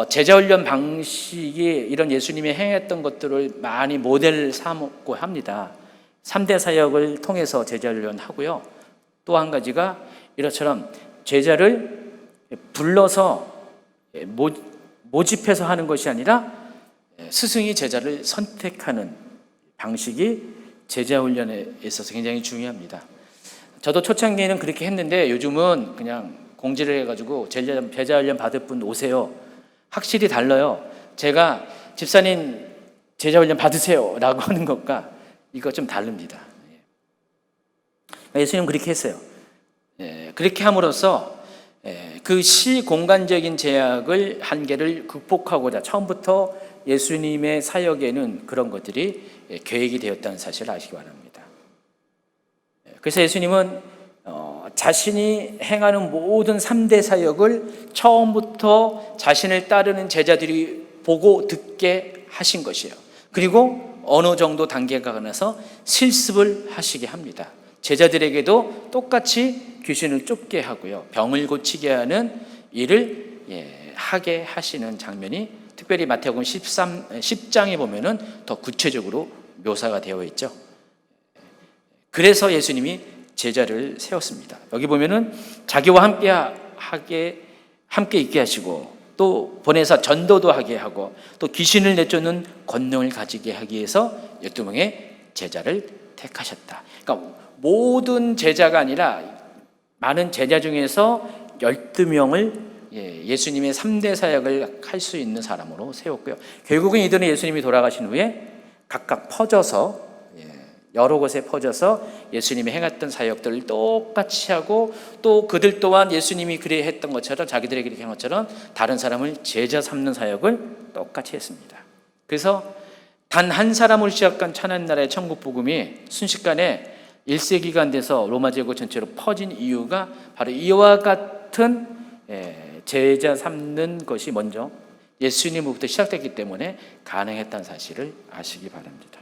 제자훈련 방식이 이런 예수님이 행했던 것들을 많이 모델 삼고 합니다. 3대 사역을 통해서 제자훈련 하고요. 또 한 가지가 이처럼 제자를 불러서 모집해서 하는 것이 아니라 스승이 제자를 선택하는 방식이 제자훈련에 있어서 굉장히 중요합니다. 저도 초창기에는 그렇게 했는데 요즘은 그냥 공지를 해가지고 제자훈련 받을 분 오세요. 확실히 달라요. 제가 집사님 제자훈련 받으세요 라고 하는 것과 이거 좀 다릅니다. 예수님은 그렇게 했어요. 그렇게 함으로써 그 시공간적인 제약을 한계를 극복하고자 처음부터 예수님의 사역에는 그런 것들이 계획이 되었다는 사실을 아시기 바랍니다. 그래서 예수님은 자신이 행하는 모든 3대 사역을 처음부터 자신을 따르는 제자들이 보고 듣게 하신 것이에요. 그리고 어느 정도 단계가 가나서 실습을 하시게 합니다. 제자들에게도 똑같이 귀신을 쫓게 하고요. 병을 고치게 하는 일을 하게 하시는 장면이 특별히 마태복음 10장에 보면은 더 구체적으로 묘사가 되어 있죠. 그래서 예수님이 제자를 세웠습니다. 여기 보면은 자기와 함께 있게 하시고 또 보내서 전도도 하게 하고 또 귀신을 내쫓는 권능을 가지게 하기 위해서 12명의 제자를 택하셨다. 그러니까 모든 제자가 아니라 많은 제자 중에서 12명을 예수님의 3대 사역을 할 수 있는 사람으로 세웠고요. 결국은 이들은 예수님이 돌아가신 후에 각각 퍼져서 여러 곳에 퍼져서 예수님이 행했던 사역들을 똑같이 하고 또 그들 또한 예수님이 그래 했던 것처럼 자기들에게 그렇게 한 것처럼 다른 사람을 제자 삼는 사역을 똑같이 했습니다. 그래서 단 한 사람을 시작한 천한 나라의 천국 복음이 순식간에 1세기간 돼서 로마 제국 전체로 퍼진 이유가 바로 이와 같은 제자 삼는 것이 먼저 예수님으로부터 시작됐기 때문에 가능했다는 사실을 아시기 바랍니다.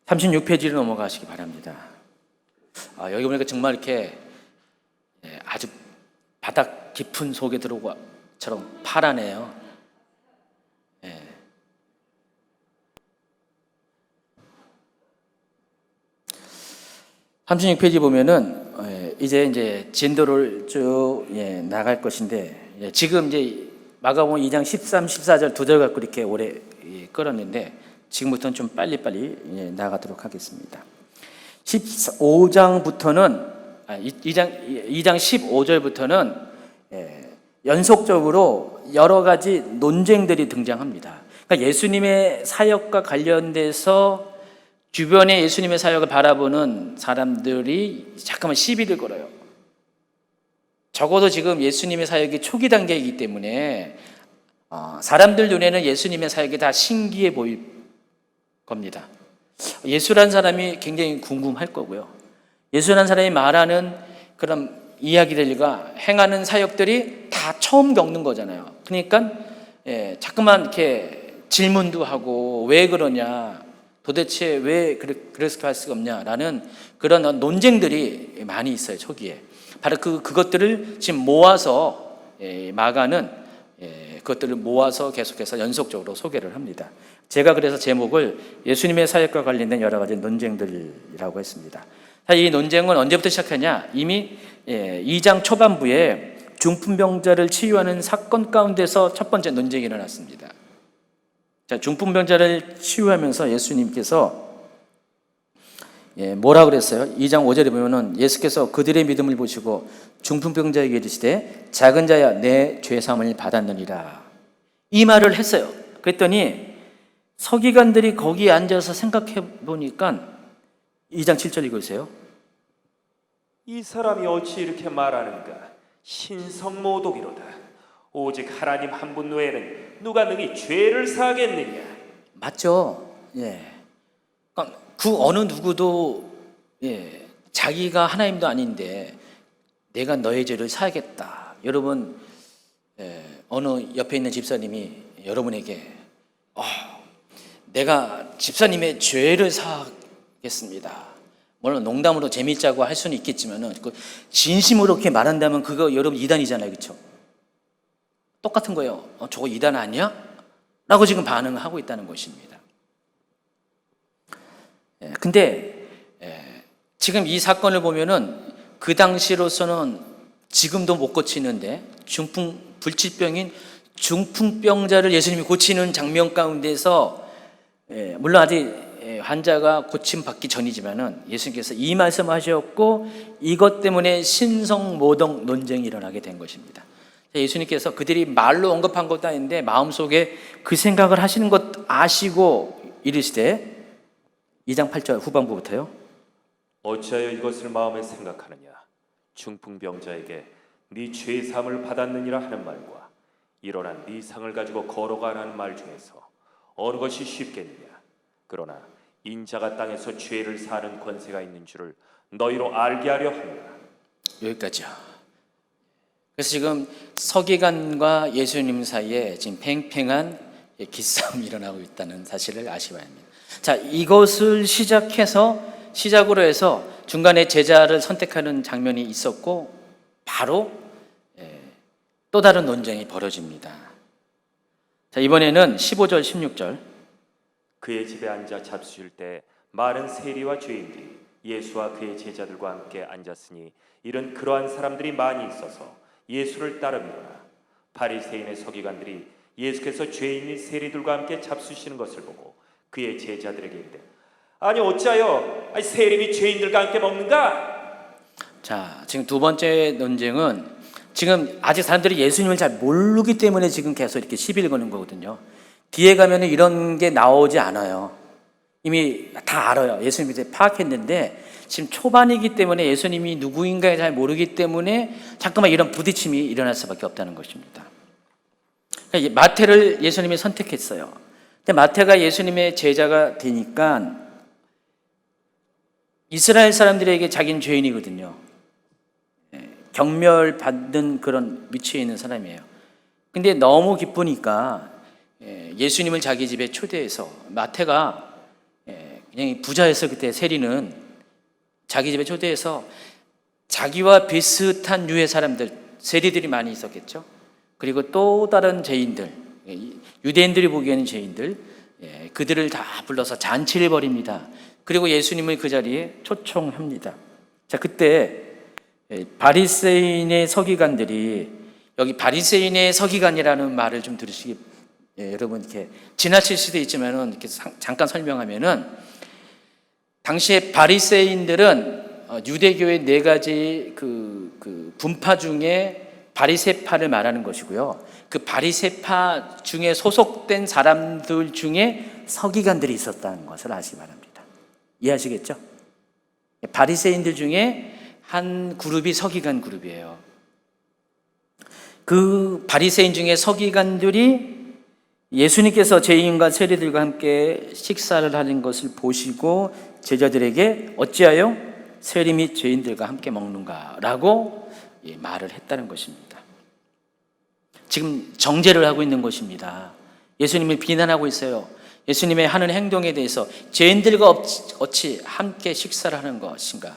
36페이지로 넘어가시기 바랍니다. 여기 보니까 정말 이렇게 아주 바닥 깊은 속에 들어오고 처럼 파라네요. 36페이지 보면은 이제 진도를 쭉 나갈 것인데 지금 이제 마가복음 2장 13, 14절 두 절 갖고 이렇게 오래 끌었는데 지금부터는 좀 빨리빨리 나가도록 하겠습니다. 15장부터는 2장 15절부터는 연속적으로 여러 가지 논쟁들이 등장합니다. 그러니까 예수님의 사역과 관련돼서 주변에 예수님의 사역을 바라보는 사람들이 잠깐만 시비를 걸어요. 적어도 지금 예수님의 사역이 초기 단계이기 때문에 사람들 눈에는 예수님의 사역이 다 신기해 보일 겁니다. 예수란 사람이 굉장히 궁금할 거고요. 예수란 사람이 말하는 그런 이야기들과 행하는 사역들이 다 처음 겪는 거잖아요. 그러니까 자꾸만 이렇게 질문도 하고 왜 그러냐, 도대체 왜 그렇게 할 수가 없냐라는 그런 논쟁들이 많이 있어요. 초기에 바로 그것들을 지금 모아서 마가는 그것들을 모아서 계속해서 연속적으로 소개를 합니다. 제가 그래서 제목을 예수님의 사역과 관련된 여러 가지 논쟁들이라고 했습니다. 이 논쟁은 언제부터 시작하냐? 이미 2장 초반부에 중풍병자를 치유하는 사건 가운데서 첫 번째 논쟁이 일어났습니다. 자, 중풍병자를 치유하면서 예수님께서 뭐라 그랬어요? 2장 5절에 보면은 예수께서 그들의 믿음을 보시고 중풍병자에게 이르시되 작은 자야 내 죄사함을 받았느니라, 이 말을 했어요. 그랬더니 서기관들이 거기에 앉아서 생각해 보니까 2장 7절 읽으세요. 이 사람이 어찌 이렇게 말하는가? 신성모독이로다. 오직 하나님 한 분 외에는 누가 능히 죄를 사하겠느냐? 맞죠? 그러니까 그 어느 누구도 자기가 하나님도 아닌데 내가 너의 죄를 사하겠다. 여러분, 어느 옆에 있는 집사님이 여러분에게 내가 집사님의 죄를 사하겠습니다, 물론 농담으로 재밌자고 할 수는 있겠지만은 진심으로 그렇게 말한다면 그거 여러분 이단이잖아요, 그렇죠? 똑같은 거예요. 저거 이단 아니야? 라고 지금 반응하고 있다는 것입니다. 근데 지금 이 사건을 보면은 그 당시로서는 지금도 못 고치는데 불치병인 중풍병자를 예수님이 고치는 장면 가운데서 물론 아직 환자가 고침받기 전이지만은 예수님께서 이 말씀을 하셨고 이것 때문에 신성모독 논쟁이 일어나게 된 것입니다. 예수님께서 그들이 말로 언급한 것도 아닌데 마음속에 그 생각을 하시는 것 아시고 이르시되 2장 8절 후반부부터요. 어찌하여 이것을 마음에 생각하느냐? 중풍병자에게 네 죄사함을 받았느니라 하는 말과 일어나 네 상을 가지고 걸어가라는 말 중에서 어느 것이 쉽겠느냐? 그러나 인자가 땅에서 죄를 사는 권세가 있는 줄을 너희로 알게 하려 함이라. 여기까지요. 그래서 지금 서기관과 예수님 사이에 지금 팽팽한 기싸움이 일어나고 있다는 사실을 아시아야 합니다. 자, 이것을 시작으로 해서 중간에 제자를 선택하는 장면이 있었고 바로 또 다른 논쟁이 벌어집니다. 자, 이번에는 15절 16절. 그의 집에 앉아 잡수실 때 많은 세리와 죄인들이 예수와 그의 제자들과 함께 앉았으니 이런 그러한 사람들이 많이 있어서 예수를 따르미로라. 바리새인의 서기관들이 예수께서 죄인인 세리들과 함께 잡수시는 것을 보고 그의 제자들에게 이르되 아니 어찌하여 세리이 죄인들과 함께 먹는가? 자, 지금 두 번째 논쟁은 지금 아직 사람들이 예수님을 잘 모르기 때문에 지금 계속 이렇게 시비를 거는 거거든요. 뒤에 가면은 이런 게 나오지 않아요. 이미 다 알아요. 예수님이 이제 파악했는데 지금 초반이기 때문에 예수님이 누구인가 잘 모르기 때문에 잠깐만 이런 부딪힘이 일어날 수밖에 없다는 것입니다. 그러니까 마태를 예수님이 선택했어요. 근데 마태가 예수님의 제자가 되니까 이스라엘 사람들에게 자기는 죄인이거든요. 경멸받는 그런 위치에 있는 사람이에요. 근데 너무 기쁘니까 예수님을 자기 집에 초대해서 마태가 그냥 부자였어. 그때 세리는 자기 집에 초대해서 자기와 비슷한 유의 사람들, 세리들이 많이 있었겠죠. 그리고 또 다른 죄인들, 유대인들이 보기에는 죄인들, 그들을 다 불러서 잔치를 벌입니다. 그리고 예수님을 그 자리에 초청합니다. 자, 그때 바리새인의 서기관들이, 여기 바리새인의 서기관이라는 말을 좀 들으시기 여러분 이렇게 지나칠 수도 있지만은 이렇게 잠깐 설명하면은 당시에 바리새인들은 유대교의 네 가지 그 분파 중에 바리새파를 말하는 것이고요. 그 바리새파 중에 소속된 사람들 중에 서기관들이 있었다는 것을 아시기 바랍니다. 이해하시겠죠? 바리새인들 중에 한 그룹이 서기관 그룹이에요. 그 바리새인 중에 서기관들이 예수님께서 죄인과 세리들과 함께 식사를 하는 것을 보시고 제자들에게 어찌하여 세리 및 죄인들과 함께 먹는가라고 말을 했다는 것입니다. 지금 정죄를 하고 있는 것입니다. 예수님을 비난하고 있어요. 예수님의 하는 행동에 대해서 죄인들과 어찌 함께 식사를 하는 것인가.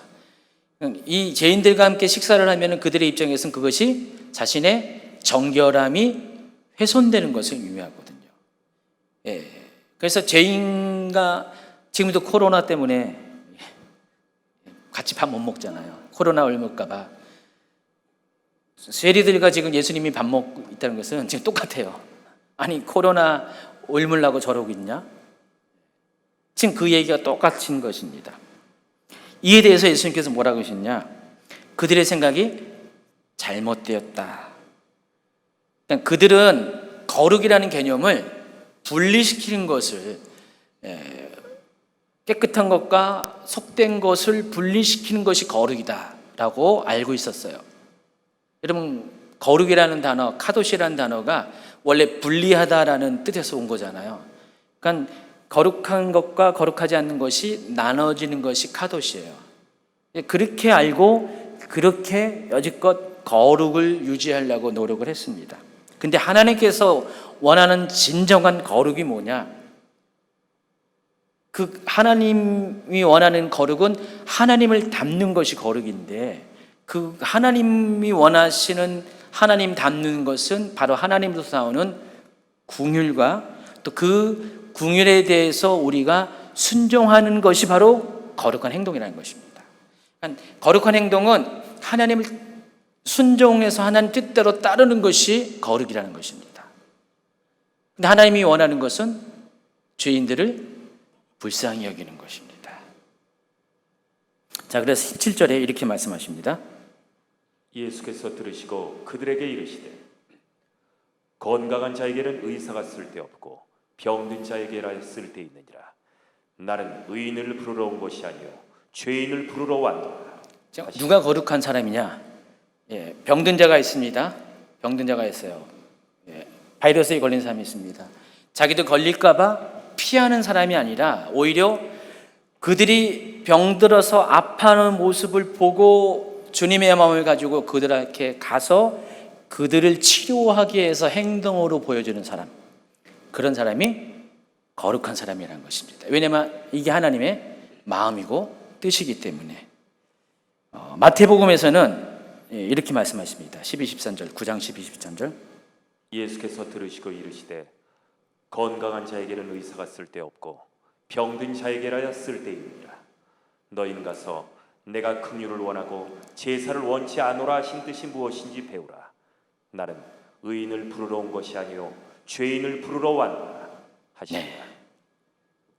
이 죄인들과 함께 식사를 하면 그들의 입장에서는 그것이 자신의 정결함이 훼손되는 것을 의미하거든요. 그래서 죄인과 지금도 코로나 때문에 같이 밥 못 먹잖아요. 코로나 옮을까 봐. 세리들과 지금 예수님이 밥 먹고 있다는 것은 지금 똑같아요. 아니 코로나 옮으려고 저러고 있냐? 지금 그 얘기가 똑같은 것입니다. 이에 대해서 예수님께서 뭐라고 하셨냐? 그들의 생각이 잘못되었다. 그들은 거룩이라는 개념을 분리시키는 것을 깨끗한 것과 속된 것을 분리시키는 것이 거룩이다라고 알고 있었어요. 여러분 거룩이라는 단어, 카도시라는 단어가 원래 분리하다라는 뜻에서 온 거잖아요. 그러니까 거룩한 것과 거룩하지 않는 것이 나눠지는 것이 카도시예요. 그렇게 알고 그렇게 여지껏 거룩을 유지하려고 노력을 했습니다. 근데 하나님께서 원하는 진정한 거룩이 뭐냐? 그 하나님이 원하는 거룩은 하나님을 닮는 것이 거룩인데 그 하나님이 원하시는 하나님 닮는 것은 바로 하나님으로서 나오는 긍휼과 또 그 긍휼에 대해서 우리가 순종하는 것이 바로 거룩한 행동이라는 것입니다. 그러니까 거룩한 행동은 하나님을 순종해서 하나님 뜻대로 따르는 것이 거룩이라는 것입니다. 근데 하나님이 원하는 것은 죄인들을 불쌍히 여기는 것입니다. 자, 그래서 17절에 이렇게 말씀하십니다. 예수께서 들으시고 그들에게 이르시되 건강한 자에게는 의사가 쓸데없고 병든 자에게라 쓸데있느니라. 나는 의인을 부르러 온 것이 아니요 죄인을 부르러 왔노라. 누가 거룩한 사람이냐? 병든 자가 있습니다. 병든 자가 있어요. 바이러스에 걸린 사람이 있습니다. 자기도 걸릴까 봐 피하는 사람이 아니라 오히려 그들이 병들어서 아파하는 모습을 보고 주님의 마음을 가지고 그들에게 가서 그들을 치료하기 위해서 행동으로 보여주는 사람, 그런 사람이 거룩한 사람이라는 것입니다. 왜냐하면 이게 하나님의 마음이고 뜻이기 때문에. 마태복음에서는 이렇게 말씀하십니다. 12, 13절, 9장 12, 13절. 예수께서 들으시고 이르시되 건강한 자에게는 의사가 쓸데없고 병든 자에게라야 쓸데있느니라. 너희는 가서 내가 긍휼을 원하고 제사를 원치 않노라 하신 뜻이 무엇인지 배우라. 나는 의인을 부르러 온 것이 아니요 죄인을 부르러 왔노라 하시니라.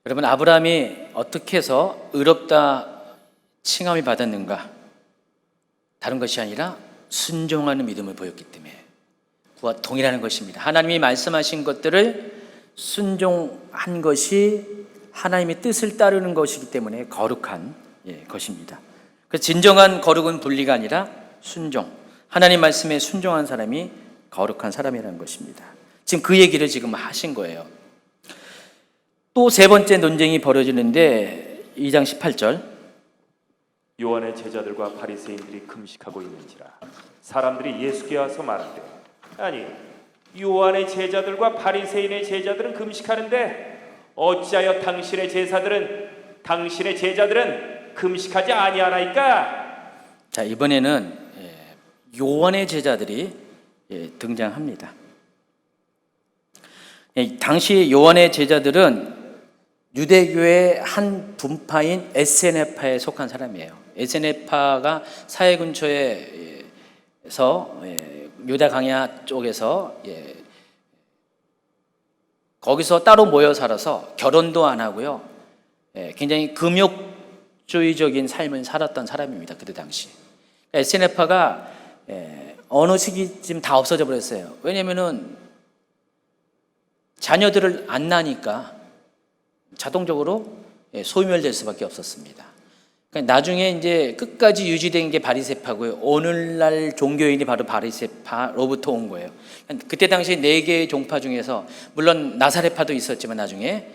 여러분, 아브라함이 어떻게 해서 의롭다 칭함이 받았는가? 다른 것이 아니라 순종하는 믿음을 보였기 때문에 그와 동일하는 것입니다. 하나님이 말씀하신 것들을 순종한 것이 하나님의 뜻을 따르는 것이기 때문에 거룩한 것입니다. 그래서 진정한 거룩은 분리가 아니라 순종, 하나님 말씀에 순종한 사람이 거룩한 사람이라는 것입니다. 지금 그 얘기를 지금 하신 거예요. 또 세 번째 논쟁이 벌어지는데 2장 18절. 요한의 제자들과 바리새인들이 금식하고 있는지라 사람들이 예수께 와서 말하되 아니 요한의 제자들과 바리새인의 제자들은 금식하는데 어찌하여 당신의 제자들은 금식하지 아니하나이까? 자, 이번에는 요한의 제자들이 등장합니다. 당시 요한의 제자들은 유대교의 한 분파인 에세네파에 속한 사람이에요. 에세네파가 사해 근처에서 유다 강야 쪽에서 거기서 따로 모여 살아서 결혼도 안 하고요. 굉장히 금욕주의적인 삶을 살았던 사람입니다. 그때 당시. 에스네파가 어느 시기쯤 다 없어져 버렸어요. 왜냐면은 자녀들을 안 낳으니까 자동적으로 소멸될 수밖에 없었습니다. 그러니까 나중에 이제 끝까지 유지된 게 바리새파고요. 오늘날 종교인이 바로 바리새파로부터 온 거예요. 그때 당시 4개의 종파 중에서 물론 나사렛파도 있었지만 나중에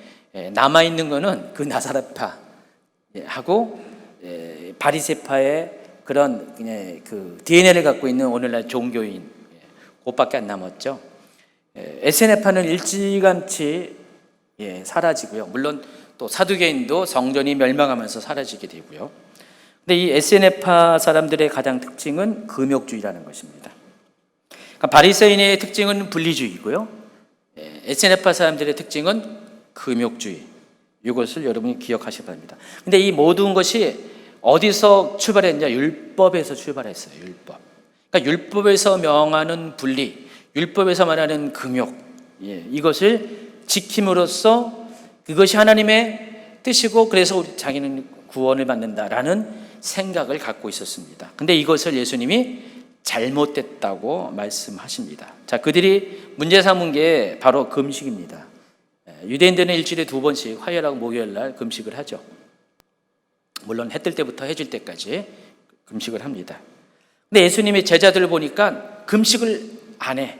남아 있는 거는 그 나사렛파하고 바리새파의 그런 그 DNA를 갖고 있는 오늘날 종교인 그것밖에 안 남았죠. 에스네파는 일찌감치 사라지고요. 물론 또 사두개인도 성전이 멸망하면서 사라지게 되고요. 근데 이 에스네파 사람들의 가장 특징은 금욕주의라는 것입니다. 그러니까 바리새인의 특징은 분리주의고요. 에스네파 사람들의 특징은 금욕주의. 이것을 여러분이 기억하셔야 합니다. 근데 이 모든 것이 어디서 출발했냐? 율법에서 출발했어요. 율법. 그러니까 율법에서 명하는 분리, 율법에서 말하는 금욕, 이것을 지킴으로써 그것이 하나님의 뜻이고 그래서 우리 자기는 구원을 받는다라는 생각을 갖고 있었습니다. 근데 이것을 예수님이 잘못됐다고 말씀하십니다. 자, 그들이 문제 삼은 게 바로 금식입니다. 유대인들은 일주일에 2번씩 화요일하고 목요일 날 금식을 하죠. 물론 해 뜰 때부터 해질 때까지 금식을 합니다. 근데 예수님의 제자들을 보니까 금식을 안 해.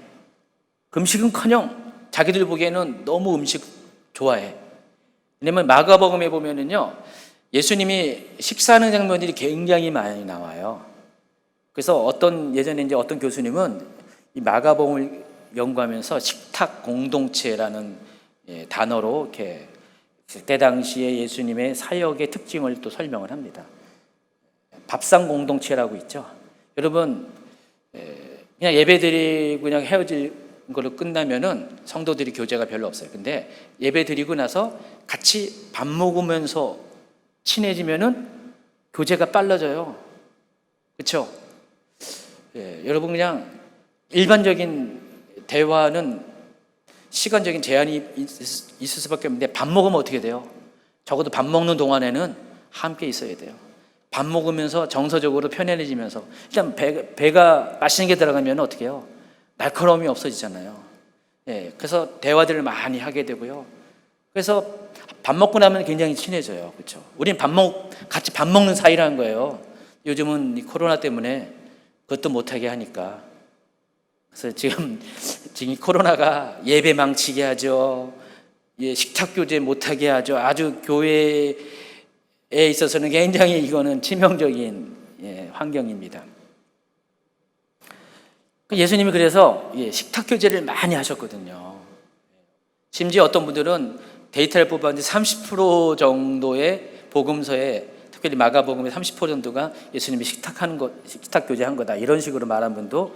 금식은커녕 자기들 보기에는 너무 음식 좋아해. 왜냐면 마가복음에 보면은요, 예수님이 식사하는 장면들이 굉장히 많이 나와요. 그래서 예전에 이제 어떤 교수님은 이 마가복음을 연구하면서 식탁 공동체라는 단어로 이렇게 그때 당시에 예수님의 사역의 특징을 또 설명을 합니다. 밥상 공동체라고 있죠. 여러분, 그냥 예배드리고 그냥 헤어질 걸로 끝나면은 성도들이 교제가 별로 없어요. 근데 예배 드리고 나서 같이 밥 먹으면서 친해지면은 교제가 빨라져요. 그렇죠? 여러분 그냥 일반적인 대화는 시간적인 제한이 있을 수밖에 없는데 밥 먹으면 어떻게 돼요? 적어도 밥 먹는 동안에는 함께 있어야 돼요. 밥 먹으면서 정서적으로 편안해지면서 일단 배가 맛있는 게 들어가면 어떻게 해요? 날카로움이 없어지잖아요. 그래서 대화들을 많이 하게 되고요. 그래서 밥 먹고 나면 굉장히 친해져요. 그렇죠? 우린 같이 밥 먹는 사이라는 거예요. 요즘은 이 코로나 때문에 그것도 못하게 하니까. 그래서 지금 이 코로나가 예배 망치게 하죠. 식탁 교제 못하게 하죠. 아주 교회에 있어서는 굉장히 이거는 치명적인 환경입니다. 예수님이 그래서 식탁 교제를 많이 하셨거든요. 심지어 어떤 분들은 데이터를 뽑았는데 30% 정도의 복음서에, 특별히 마가복음의 30% 정도가 예수님이 식탁 교제한 거다, 이런 식으로 말한 분도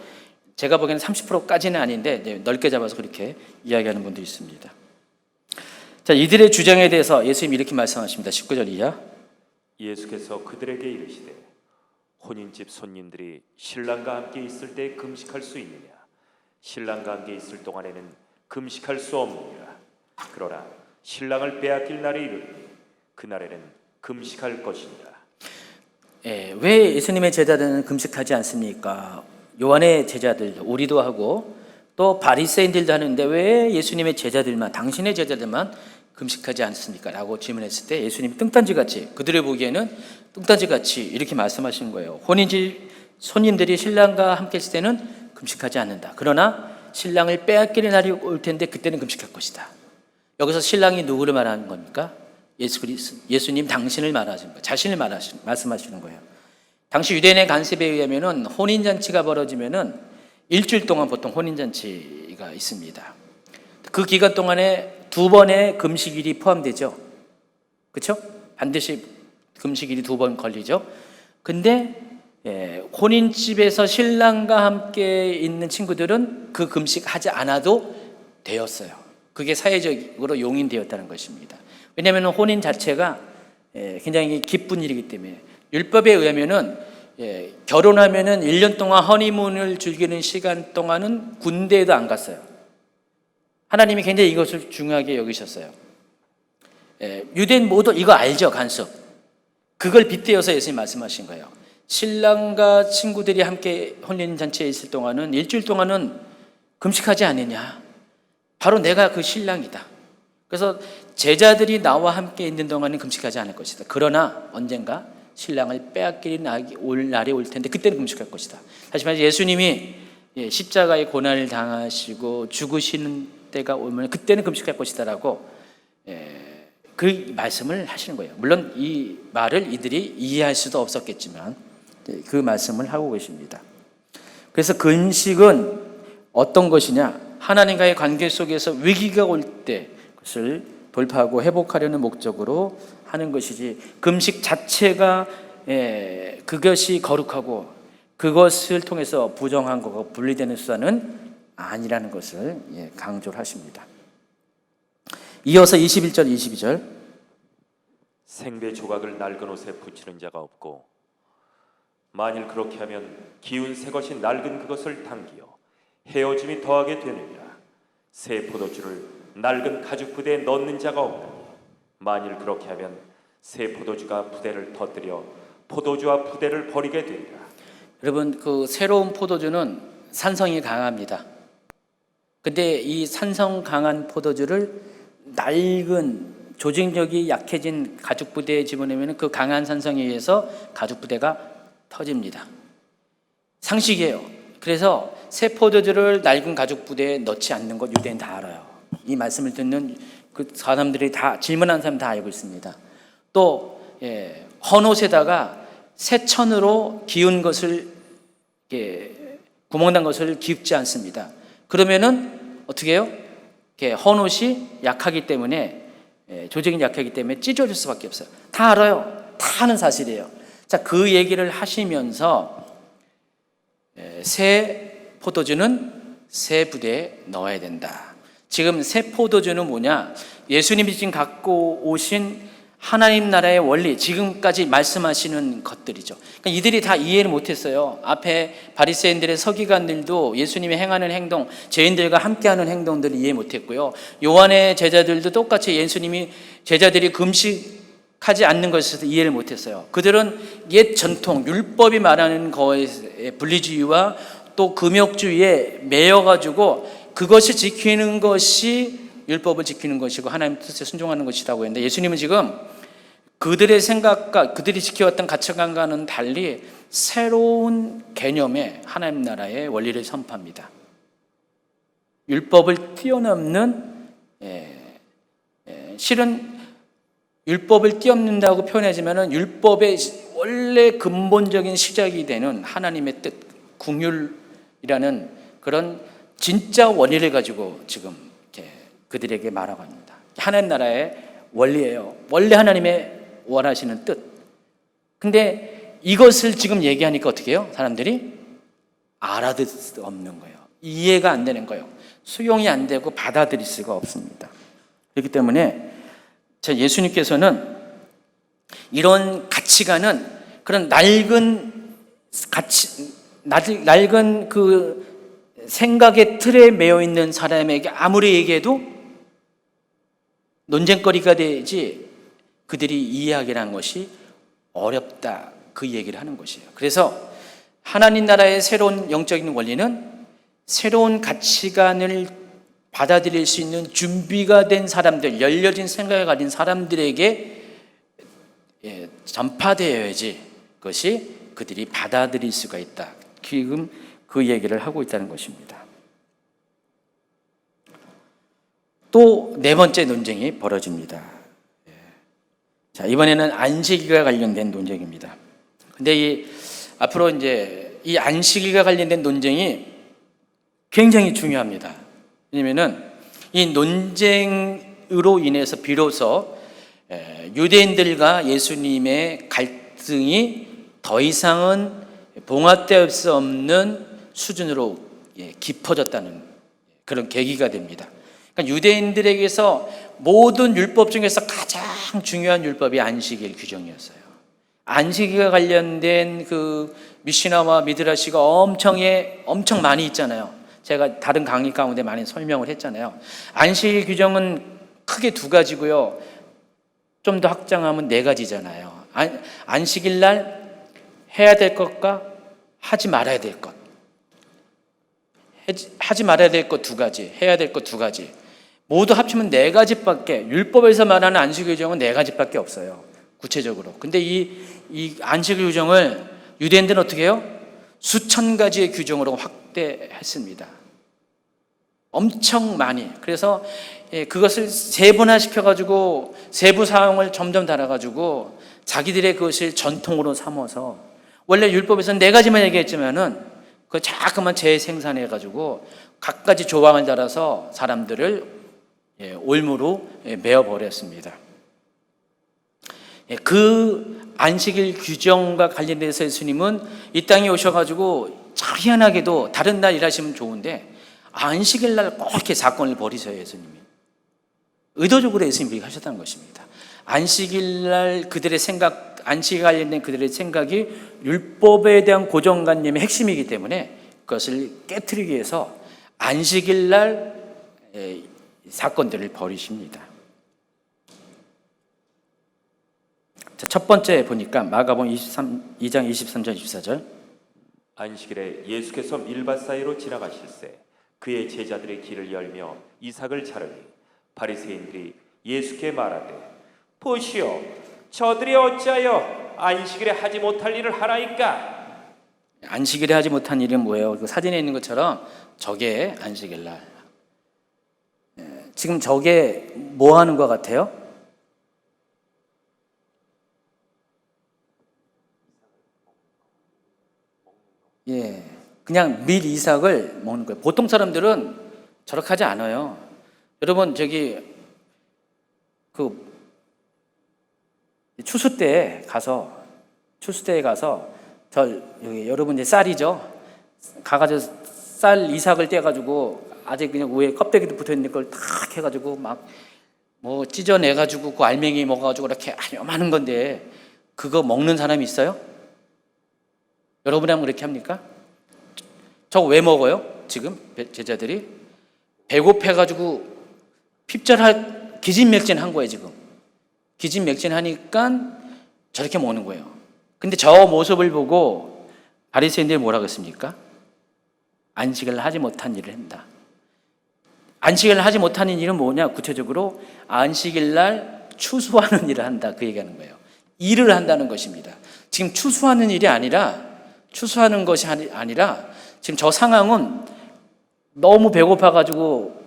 제가 보기에는 30%까지는 아닌데 넓게 잡아서 그렇게 이야기하는 분도 있습니다. 자, 이들의 주장에 대해서 예수님이 이렇게 말씀하십니다. 19절 이하. 예수께서 그들에게 이르시되 혼인집 손님들이 신랑과 함께 있을 때 금식할 수 있느냐? 신랑과 함께 있을 동안에는 금식할 수 없느니라. 그러나 신랑을 빼앗길 날이 이르니 그날에는 금식할 것이니라. 왜 예수님의 제자들은 금식하지 않습니까? 요한의 제자들, 우리도 하고 또 바리새인들도 하는데 왜 예수님의 제자들만, 당신의 제자들만 금식하지 않습니까? 라고 질문했을 때 예수님이 뚱딴지같이, 그들을 보기에는 뚱딴지같이 이렇게 말씀하신 거예요. 혼인집 손님들이 신랑과 함께 있을 때는 금식하지 않는다. 그러나 신랑을 빼앗기는 날이 올 텐데 그때는 금식할 것이다. 여기서 신랑이 누구를 말하는 겁니까? 예수 그리스도, 예수님 당신을 말하시는 거예요. 자신을 말씀하시는 거예요. 당시 유대인의 관습에 의하면은 혼인잔치가 벌어지면은 일주일 동안 보통 혼인잔치가 있습니다. 그 기간 동안에 2번의 금식일이 포함되죠. 그렇죠? 반드시 금식일이 2번 걸리죠. 근데 혼인집에서 신랑과 함께 있는 친구들은 그 금식하지 않아도 되었어요. 그게 사회적으로 용인되었다는 것입니다. 왜냐하면 혼인 자체가 굉장히 기쁜 일이기 때문에. 율법에 의하면은 결혼하면은 1년 동안 허니문을 즐기는 시간 동안은 군대에도 안 갔어요. 하나님이 굉장히 이것을 중요하게 여기셨어요. 유대인 모두 이거 알죠, 간섭. 그걸 빗대어서 예수님 말씀하신 거예요. 신랑과 친구들이 함께 혼인잔치에 있을 동안은 일주일 동안은 금식하지 않느냐. 바로 내가 그 신랑이다. 그래서 제자들이 나와 함께 있는 동안은 금식하지 않을 것이다. 그러나 언젠가 신랑을 빼앗길 올 날이 올 텐데 그때는 금식할 것이다. 다시 말해서 예수님이 십자가의 고난을 당하시고 죽으시는 때가 오면 그때는 금식할 것이다라고 그 말씀을 하시는 거예요. 물론 이 말을 이들이 이해할 수도 없었겠지만 그 말씀을 하고 계십니다. 그래서 금식은 어떤 것이냐? 하나님과의 관계 속에서 위기가 올 때 그것을 돌파하고 회복하려는 목적으로 하는 것이지, 금식 자체가 그것이 거룩하고 그것을 통해서 부정한 것과 분리되는 수단은 아니라는 것을 강조를 하십니다. 이어서 21절, 22절. 생배 조각을 낡은 옷에 붙이는 자가 없고 만일 그렇게 하면 기운 새 것이 낡은 그것을 당기어 헤어짐이 더하게 되느니라. 새 포도주를 낡은 가죽 부대에 넣는 자가 없나니 만일 그렇게 하면 새 포도주가 부대를 터뜨려 포도주와 부대를 버리게 되리라. 여러분, 그 새로운 포도주는 산성이 강합니다. 근데 이 산성 강한 포도주를 낡은 조직력이 약해진 가죽 부대에 집어넣으면 그 강한 산성에 의해서 가죽 부대가 터집니다. 상식이에요. 그래서 새 포도주를 낡은 가죽 부대에 넣지 않는 것 유대인 다 알아요. 이 말씀을 듣는 그 사람들이 다, 질문하는 사람 다 알고 있습니다. 또 헌옷에다가 새 천으로 기운 것을, 구멍난 것을 깁지 않습니다. 그러면은 어떻게 해요? 헌옷이 약하기 때문에, 조직이 약하기 때문에 찢어질 수밖에 없어요. 다 알아요. 다 아는 사실이에요. 자, 그 얘기를 하시면서 새 포도주는 새 부대에 넣어야 된다. 지금 새 포도주는 뭐냐? 예수님이 지금 갖고 오신 하나님 나라의 원리, 지금까지 말씀하시는 것들이죠. 그러니까 이들이 다 이해를 못했어요. 앞에 바리새인들의 서기관들도 예수님이 행하는 행동, 죄인들과 함께하는 행동들을 이해 못했고요. 요한의 제자들도 똑같이 예수님이 제자들이 금식하지 않는 것에 대해서 이해를 못했어요. 그들은 옛 전통, 율법이 말하는 거에 분리주의와 또 금욕주의에 매여가지고 그것을 지키는 것이 율법을 지키는 것이고 하나님 뜻에 순종하는 것이라고 했는데, 예수님은 지금 그들의 생각과 그들이 지켜왔던 가치관과는 달리 새로운 개념의 하나님 나라의 원리를 선포합니다. 율법을 뛰어넘는, 실은 율법을 뛰어넘는다고 표현하지만 율법의 원래 근본적인 시작이 되는 하나님의 뜻, 궁율이라는 그런 진짜 원리를 가지고 지금 그들에게 말하고 합니다. 하나님 나라의 원리예요. 원래 하나님의 원하시는 뜻. 근데 이것을 지금 얘기하니까 어떻게 해요? 사람들이 알아들 수 없는 거예요. 이해가 안 되는 거예요. 수용이 안 되고 받아들일 수가 없습니다. 그렇기 때문에 예수님께서는 이런 가치관은 그런 낡은 그 생각의 틀에 매여 있는 사람에게 아무리 얘기해도 논쟁거리가 되지 그들이 이해하기라는 것이 어렵다, 그 얘기를 하는 것이에요. 그래서 하나님 나라의 새로운 영적인 원리는 새로운 가치관을 받아들일 수 있는 준비가 된 사람들, 열려진 생각을 가진 사람들에게 전파되어야지 그것이 그들이 받아들일 수가 있다. 지금 그 얘기를 하고 있다는 것입니다. 또 네 번째 논쟁이 벌어집니다. 자, 이번에는 안식일과 관련된 논쟁입니다. 근데 앞으로 이제 이 안식일과 관련된 논쟁이 굉장히 중요합니다. 왜냐면은 이 논쟁으로 인해서 비로소 유대인들과 예수님의 갈등이 더 이상은 봉합될 수 없는 수준으로 깊어졌다는 그런 계기가 됩니다. 그러니까 유대인들에게서 모든 율법 중에서 가장 중요한 율법이 안식일 규정이었어요. 안식일과 관련된 그 미시나와 미드라시가 엄청 많이 있잖아요. 제가 다른 강의 가운데 많이 설명을 했잖아요. 안식일 규정은 크게 두 가지고요. 좀 더 확장하면 네 가지잖아요. 안식일 날 해야 될 것과 하지 말아야 될 것. 하지 말아야 될 것 두 가지, 해야 될 것 두 가지. 모두 합치면 네 가지밖에, 율법에서 말하는 안식 규정은 네 가지밖에 없어요. 구체적으로. 근데 이 안식 규정을 유대인들은 어떻게 해요? 수천 가지의 규정으로 확대했습니다. 엄청 많이. 그래서 그것을 세분화시켜가지고 세부 사항을 점점 달아가지고 자기들의 그것을 전통으로 삼아서, 원래 율법에서는 네 가지만 얘기했지만은 그 자꾸만 재생산해가지고 각가지 조항을 달아서 사람들을 올무로 메어버렸습니다. 그 안식일 규정과 관련돼서 예수님은 이 땅에 오셔가지고 참 희한하게도 다른 날 일하시면 좋은데 안식일 날 꼭 이렇게 사건을 벌이셔요. 예수님이 의도적으로 예수님이 하셨다는 것입니다. 안식일 날 그들의 생각, 안식에 관련된 그들의 생각이 율법에 대한 고정관념의 핵심이기 때문에 그것을 깨트리기 위해서 안식일 날 사건들을 벌이십니다. 자, 첫 번째 보니까 마가복음 2장 23절 24절. 안식일에 예수께서 밀밭 사이로 지나가실새 그의 제자들의 길을 열며 이삭을 자르니 바리새인들이 예수께 말하되 보시오 저들이 어찌하여 안식일에 하지 못할 일을 하나이까. 안식일에 하지 못한 일은 뭐예요? 그 사진에 있는 것처럼 저게 안식일 날. 지금 저게 뭐 하는 것 같아요? 그냥 밀 이삭을 먹는 거예요. 보통 사람들은 저렇게 하지 않아요. 여러분 저기 그 추수 때에 가서 여기 여러분 이제 쌀이죠. 가가지고 쌀 이삭을 떼가지고 아직 그냥 위에 껍데기도 붙어 있는 걸 탁 해가지고 막 뭐 찢어내가지고 그 알맹이 먹어가지고 이렇게 많은 건데 그거 먹는 사람이 있어요? 여러분이 하면 그렇게 합니까? 저거 왜 먹어요? 지금 제자들이 배고파가지고 핍절할 기진맥진한 거예요. 지금 기진맥진하니까 저렇게 먹는 거예요. 근데 저 모습을 보고 바리새인들이 뭐라고 했습니까? 안식을 하지 못한 일을 한다. 안식을 하지 못하는 일은 뭐냐? 구체적으로 안식일 날 추수하는 일을 한다. 그 얘기하는 거예요. 일을 한다는 것입니다. 지금 추수하는 일이 아니라, 추수하는 것이 아니라 지금 저 상황은 너무 배고파가지고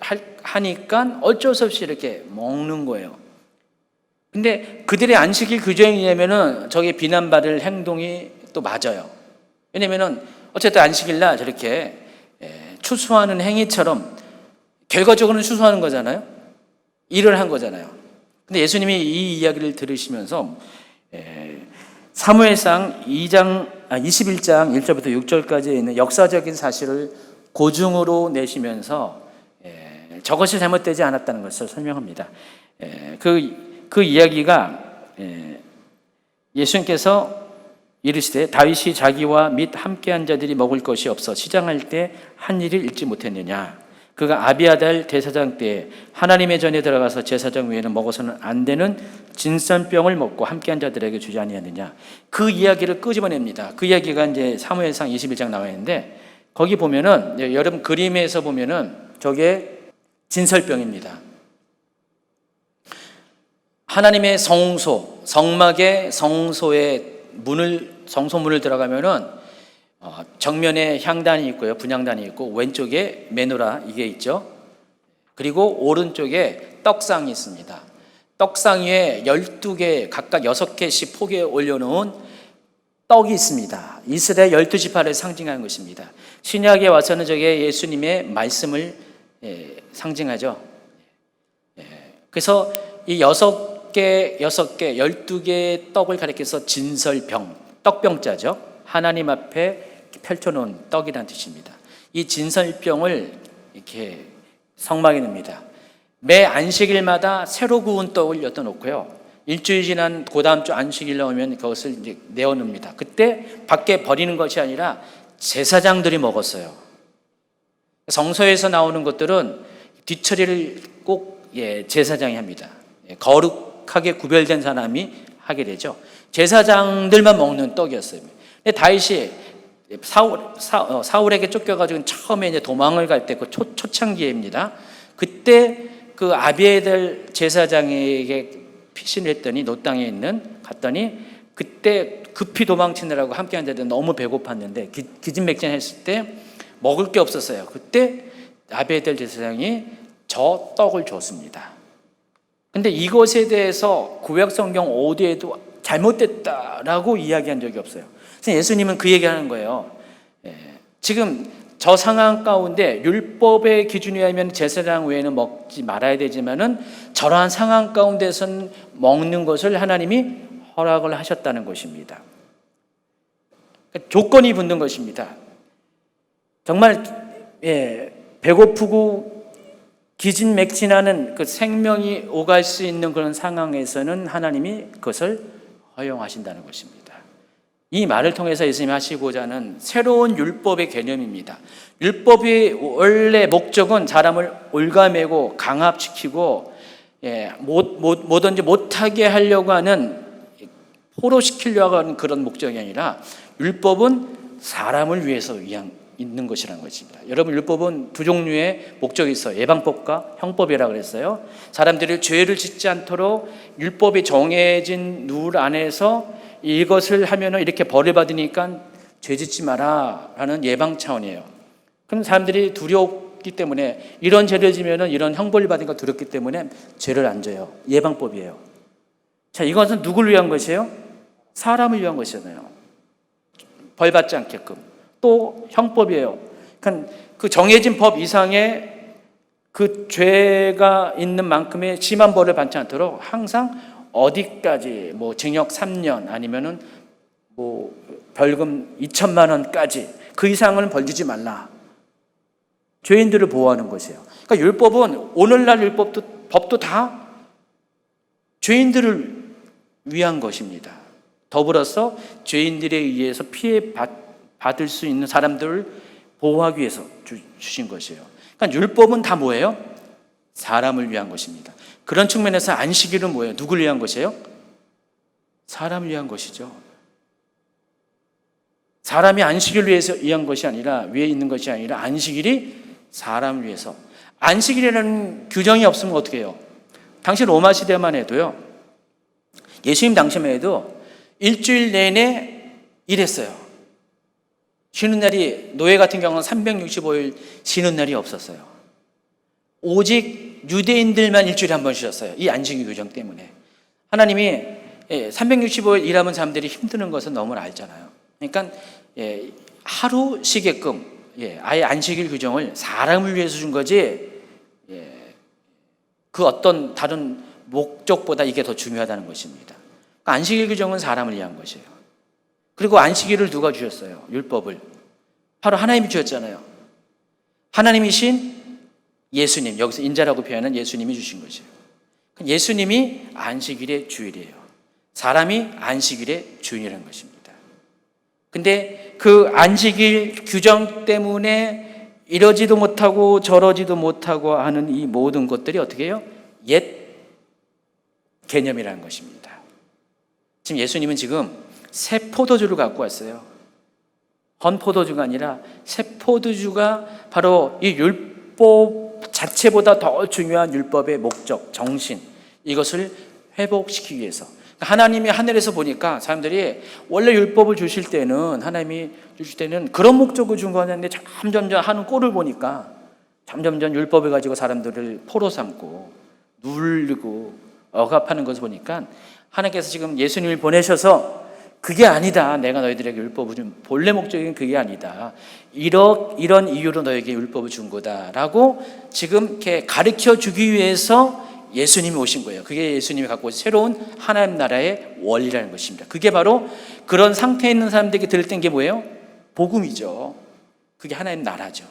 핍절하니까 어쩔 수 없이 이렇게 먹는 거예요. 근데 그들의 안식일 규정이냐면은 저게 비난받을 행동이 또 맞아요. 왜냐면은 어쨌든 안식일 날 저렇게 추수하는 행위처럼 결과적으로는 추수하는 거잖아요. 일을 한 거잖아요. 근데 예수님이 이 이야기를 들으시면서 사무엘상 21장 1절부터 6절까지 있는 역사적인 사실을 고증으로 내시면서 저것이 잘못되지 않았다는 것을 설명합니다. 그 이야기가 예수님께서 이르시되 다윗이 자기와 및 함께한 자들이 먹을 것이 없어 시장할 때 한 일을 잃지 못했느냐. 그가 아비아달 대사장 때 하나님의 전에 들어가서 제사장 외에는 먹어서는 안 되는 진설병을 먹고 함께한 자들에게 주지 아니하느냐. 그 이야기를 끄집어냅니다. 그 이야기가 이제 사무엘상 21장 나와 있는데 거기 보면은 여러분 그림에서 보면은 저게 진설병입니다. 하나님의 성소, 성막의 성소의 성소문을 들어가면은 정면에 향단이 있고요, 분향단이 있고 왼쪽에 메노라 이게 있죠. 그리고 오른쪽에 떡상이 있습니다. 떡상 위에 12개 각각 6개씩 포개 올려놓은 떡이 있습니다. 이스라엘 12지파를 상징하는 것입니다. 신약에 와서는 저게 예수님의 말씀을 상징하죠. 그래서 이 12개의 떡을 가리켜서 진설병, 떡병자죠. 하나님 앞에 펼쳐놓은 떡이라는 뜻입니다. 이 진설병을 이렇게 성막에 넣습니다. 매 안식일마다 새로 구운 떡을 엿어 놓고요. 일주일 지난 그 다음 주 안식일 나오면 그것을 이제 내어 놓습니다. 그때 밖에 버리는 것이 아니라 제사장들이 먹었어요. 성서에서 나오는 것들은 뒤처리를 꼭 제사장이 합니다. 거룩하게 구별된 사람이 하게 되죠. 제사장들만 먹는 떡이었어요. 근데 다윗이 사울에게 쫓겨가지고 처음에 이제 도망을 갈 때 그 초창기입니다. 그때 그 아비에들 제사장에게 피신을 했더니 노 땅에 갔더니 그때 급히 도망치느라고 함께 앉았는데 너무 배고팠는데 기진맥진했을 때 먹을 게 없었어요. 그때 아비에들 제사장이 저 떡을 줬습니다. 근데 이것에 대해서 구약 성경 어디에도 잘못됐다라고 이야기한 적이 없어요. 그래서 예수님은 그 얘기하는 거예요. 지금 저 상황 가운데 율법의 기준에 의하면 제사장 외에는 먹지 말아야 되지만은 저러한 상황 가운데선 먹는 것을 하나님이 허락을 하셨다는 것입니다. 조건이 붙는 것입니다. 정말 배고프고 기진맥진하는 그 생명이 오갈 수 있는 그런 상황에서는 하나님이 그것을 허용하신다는 것입니다. 이 말을 통해서 예수님이 하시고자 하는 새로운 율법의 개념입니다. 율법의 원래 목적은 사람을 올가매고 강압시키고 뭐든지 못하게 하려고 하는 포로시키려고 하는 그런 목적이 아니라 율법은 사람을 위해서 있는 것이라는 것입니다. 여러분, 율법은 두 종류의 목적이 있어요. 예방법과 형법이라고 그랬어요. 사람들이 죄를 짓지 않도록 율법이 정해진 룰 안에서 이것을 하면은 이렇게 벌을 받으니까 죄 짓지 마라 라는 예방 차원이에요. 그럼 사람들이 두렵기 때문에 이런 죄를 지면은 이런 형벌을 받으니까 두렵기 때문에 죄를 안 져요. 예방법이에요. 자, 이것은 누구를 위한 것이에요? 사람을 위한 것이잖아요. 벌 받지 않게끔. 또 형법이에요. 그러니까 그 정해진 법 이상의 그 죄가 있는 만큼의 심한 벌을 받지 않도록 항상 어디까지 뭐 징역 3년 아니면은 뭐 벌금 2천만 원까지 그 이상은 벌 주지 말라. 죄인들을 보호하는 것이에요. 그러니까 율법은 오늘날 법도 다 죄인들을 위한 것입니다. 더불어서 죄인들에 의해서 피해 받을 수 있는 사람들을 보호하기 위해서 주신 것이에요. 그러니까 율법은 다 뭐예요? 사람을 위한 것입니다. 그런 측면에서 안식일은 뭐예요? 누구를 위한 것이에요? 사람을 위한 것이죠. 사람이 안식일을 위한 것이 아니라 위에 있는 것이 아니라 안식일이 사람을 위해서. 안식일이라는 규정이 없으면 어떻게 해요? 당시 로마 시대만 해도요. 예수님 당시만 해도 일주일 내내 일했어요. 쉬는 날이 노예 같은 경우는 365일 쉬는 날이 없었어요. 오직 유대인들만 일주일에 한 번 쉬었어요. 이 안식일 규정 때문에. 하나님이 365일 일하면 사람들이 힘드는 것은 너무 알잖아요. 그러니까 하루 쉬게끔 아예 안식일 규정을 사람을 위해서 준 거지 그 어떤 다른 목적보다 이게 더 중요하다는 것입니다. 그러니까 안식일 규정은 사람을 위한 것이에요. 그리고 안식일을 누가 주셨어요? 율법을. 바로 하나님이 주셨잖아요. 하나님이신 예수님, 여기서 인자라고 표현한 예수님이 주신 것이에요. 예수님이 안식일의 주일이에요. 사람이 안식일의 주인이라는 것입니다. 근데 그 안식일 규정 때문에 이러지도 못하고 저러지도 못하고 하는 이 모든 것들이 어떻게 해요? 옛 개념이라는 것입니다. 지금 예수님은 지금 새 포도주를 갖고 왔어요. 헌 포도주가 아니라 새 포도주가 바로 이 율법 자체보다 더 중요한 율법의 목적, 정신, 이것을 회복시키기 위해서. 하나님이 하늘에서 보니까 사람들이 원래 율법을 주실 때는 하나님이 주실 때는 그런 목적을 준 거였는데 점점점 하는 꼴을 보니까 점점점 율법을 가지고 사람들을 포로 삼고 누르고 억압하는 것을 보니까 하나님께서 지금 예수님을 보내셔서 그게 아니다. 내가 너희들에게 율법을 준 본래 목적은 그게 아니다. 이런 이유로 너에게 율법을 준 거다라고 지금 이렇게 가르쳐 주기 위해서 예수님이 오신 거예요. 그게 예수님이 갖고 오신 새로운 하나님 나라의 원리라는 것입니다. 그게 바로 그런 상태에 있는 사람들에게 들을 게 뭐예요? 복음이죠. 그게 하나님 나라죠.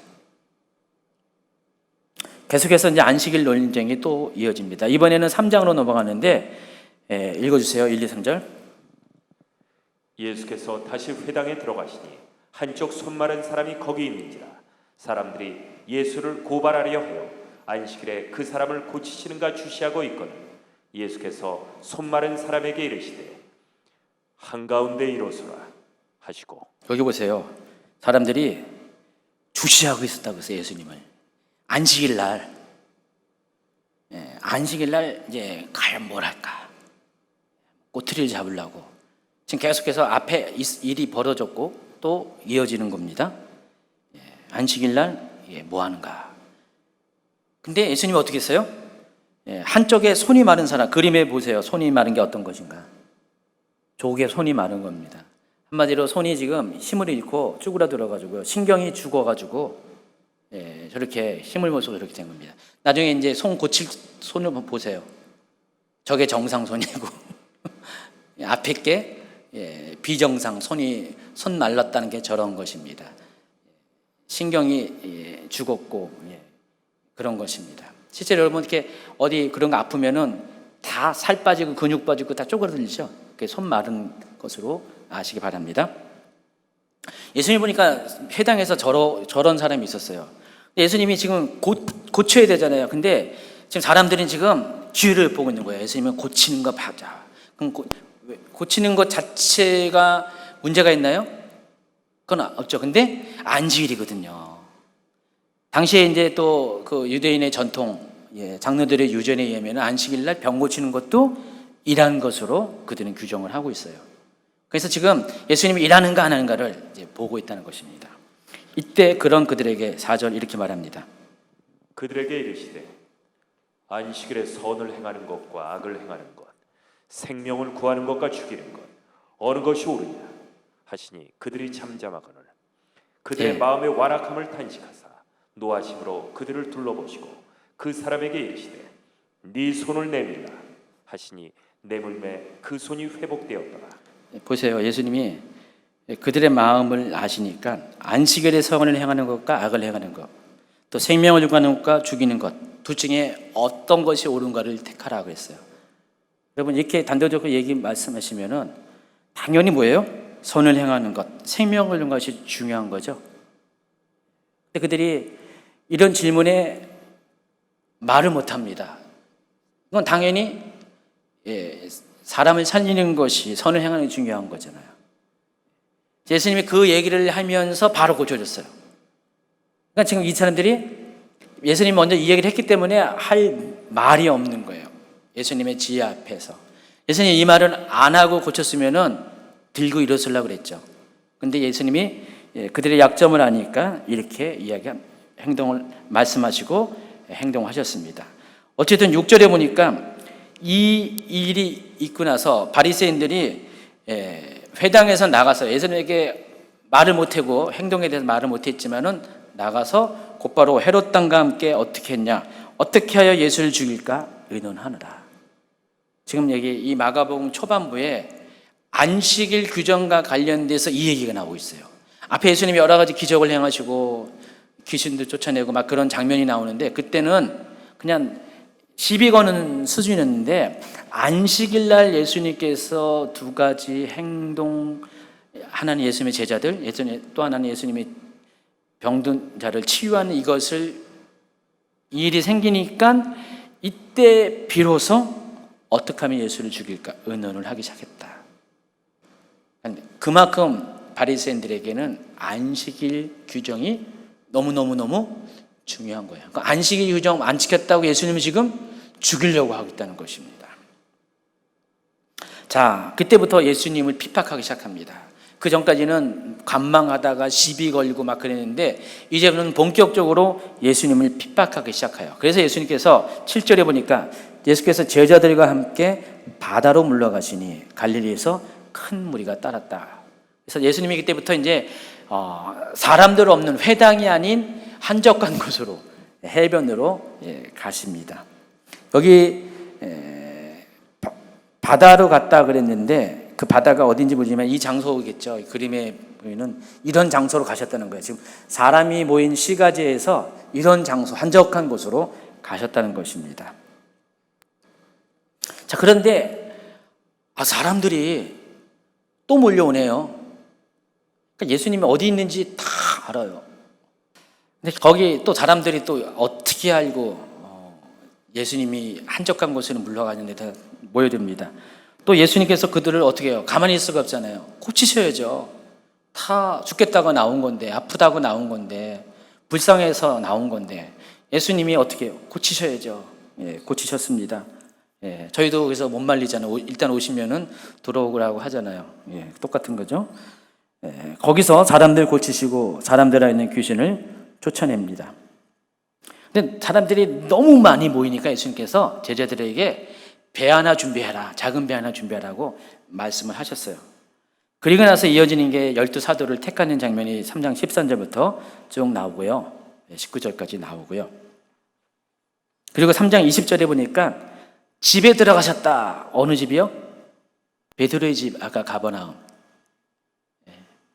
계속해서 이제 안식일 논쟁이 또 이어집니다. 이번에는 3장으로 넘어가는데 읽어주세요. 1, 2, 3절. 예수께서 다시 회당에 들어가시니 한쪽 손 마른 사람이 거기 있는지라 사람들이 예수를 고발하려 하여 안식일에 그 사람을 고치시는가 주시하고 있거늘 예수께서 손 마른 사람에게 이르시되 한가운데 일어서라 하시고. 여기 보세요. 사람들이 주시하고 있었다고 했어요. 예수님을 안식일 날, 안식일 날 이제 과연 뭘 할까? 꼬투리를 잡으려고 지금 계속해서 앞에 일이 벌어졌고 또 이어지는 겁니다. 안식일 날 뭐 하는가? 근데 예수님이 어떻게 했어요? 한쪽에 손이 마른 사람, 그림에 보세요. 손이 마른 게 어떤 것인가? 족에 손이 마른 겁니다. 한마디로 손이 지금 힘을 잃고 쭈그라들어가지고 신경이 죽어가지고 저렇게 힘을 못 써서 이렇게 된 겁니다. 나중에 이제 손 고칠 손을 보세요. 저게 정상손이고 앞에 게 비정상 손 말랐다는 게 저런 것입니다. 신경이 죽었고 그런 것입니다. 실제로 여러분 이렇게 어디 그런 거 아프면은 다 살 빠지고 근육 빠지고 다 쪼그라들죠. 손 마른 것으로 아시기 바랍니다. 예수님 보니까 회당에서 저런 사람이 있었어요. 예수님이 지금 고쳐야 되잖아요. 근데 지금 사람들이 지금 기회를 보고 있는 거예요. 예수님은 고치는 거 봐자. 그럼 고치는 것 자체가 문제가 있나요? 그건 없죠. 근데 안식일이거든요. 당시에 이제 또 그 유대인의 전통, 장로들의 유전에 의하면 안식일 날 병 고치는 것도 일한 것으로 그들은 규정을 하고 있어요. 그래서 지금 예수님이 일하는가 안 하는가를 이제 보고 있다는 것입니다. 이때 그런 그들에게 4절 이렇게 말합니다. 그들에게 이르시되 안식일에 선을 행하는 것과 악을 행하는 것, 생명을 구하는 것과 죽이는 것 어느 것이 옳으냐 하시니 그들이 잠잠하거늘 그들의 마음의 완악함을 탄식하사 노하심으로 그들을 둘러보시고 그 사람에게 이르시되 네 손을 내밀라 하시니 내물매 그 손이 회복되었더라. 보세요. 예수님이 그들의 마음을 아시니까 안식일에 선을 행하는 것과 악을 행하는 것, 또 생명을 구하는 것과 죽이는 것 둘 중에 어떤 것이 옳은가를 택하라고 했어요. 여러분 이렇게 단도직으로 말씀하시면은 당연히 뭐예요? 선을 행하는 것, 생명을 구하는 것이 중요한 거죠. 근데 그들이 이런 질문에 말을 못합니다. 이건 당연히 사람을 살리는 것이 선을 행하는 게 중요한 거잖아요. 예수님이 그 얘기를 하면서 바로 고쳐졌어요. 그러니까 지금 이 사람들이 예수님이 먼저 이 얘기를 했기 때문에 할 말이 없는 거예요. 예수님의 지혜 앞에서. 예수님이 이 말을 안 하고 고쳤으면은 들고 일어서려고 그랬죠. 근데 예수님이 그들의 약점을 아니까 이렇게 행동을 말씀하시고 행동하셨습니다. 어쨌든 6절에 보니까 이 일이 있고 나서 바리새인들이 회당에서 나가서 예수님에게 말을 못하고 행동에 대해서 말을 못했지만은 나가서 곧바로 헤롯 왕과 함께 어떻게 했냐? 어떻게 하여 예수를 죽일까 의논하느라. 지금 여기 이 마가복음 초반부에 안식일 규정과 관련돼서 이 얘기가 나오고 있어요. 앞에 예수님이 여러 가지 기적을 행하시고 귀신들 쫓아내고 막 그런 장면이 나오는데 그때는 그냥 시비 거는 수준이었는데 안식일 날 예수님께서 두 가지 행동, 하나는 예수님의 제자들, 예전에 또 하나는 예수님이 병든 자를 치유하는 이것을 이 일이 생기니까 이때 비로소 어떻게 하면 예수를 죽일까 의논을 하기 시작했다. 그만큼 바리새인들에게는 안식일 규정이 너무 중요한 거예요. 그러니까 안식일 규정 안 지켰다고 예수님은 지금 죽이려고 하고 있다는 것입니다. 자, 그때부터 예수님을 핍박하기 시작합니다. 그 전까지는 관망하다가 시비 걸고 막 그랬는데 이제는 본격적으로 예수님을 핍박하기 시작해요. 그래서 예수님께서 7절에 보니까 예수께서 제자들과 함께 바다로 물러가시니 갈릴리에서 큰 무리가 따랐다. 그래서 예수님이 그때부터 이제 사람들 없는 회당이 아닌 한적한 곳으로 해변으로 가십니다. 여기 바다로 갔다 그랬는데 그 바다가 어딘지 모르지만 이 장소겠죠. 그림에 보이는 이런 장소로 가셨다는 거예요. 지금 사람이 모인 시가지에서 이런 장소, 한적한 곳으로 가셨다는 것입니다. 자, 그런데 사람들이 또 몰려오네요. 그러니까 예수님이 어디 있는지 다 알아요. 근데 거기 또 사람들이 또 어떻게 알고 예수님이 한적한 곳으로 물러가는 데다 모여듭니다. 또 예수님께서 그들을 어떻게 해요? 가만히 있을 수가 없잖아요. 고치셔야죠. 다 죽겠다고 나온 건데, 아프다고 나온 건데, 불쌍해서 나온 건데 예수님이 어떻게 해요? 고치셔야죠. 예, 고치셨습니다. 예, 저희도 그래서 못 말리잖아요. 일단 오시면은 들어오라고 하잖아요. 예, 똑같은 거죠. 예, 거기서 사람들 고치시고 사람들 안에 있는 귀신을 쫓아냅니다. 근데 사람들이 너무 많이 모이니까 예수님께서 제자들에게 배 하나 준비해라, 작은 배 하나 준비하라고 말씀을 하셨어요. 그리고 나서 이어지는 게 12사도를 택하는 장면이 3장 13절부터 쭉 나오고요. 19절까지 나오고요. 그리고 3장 20절에 보니까 집에 들어가셨다. 어느 집이요? 베드로의 집, 아까 가버나움.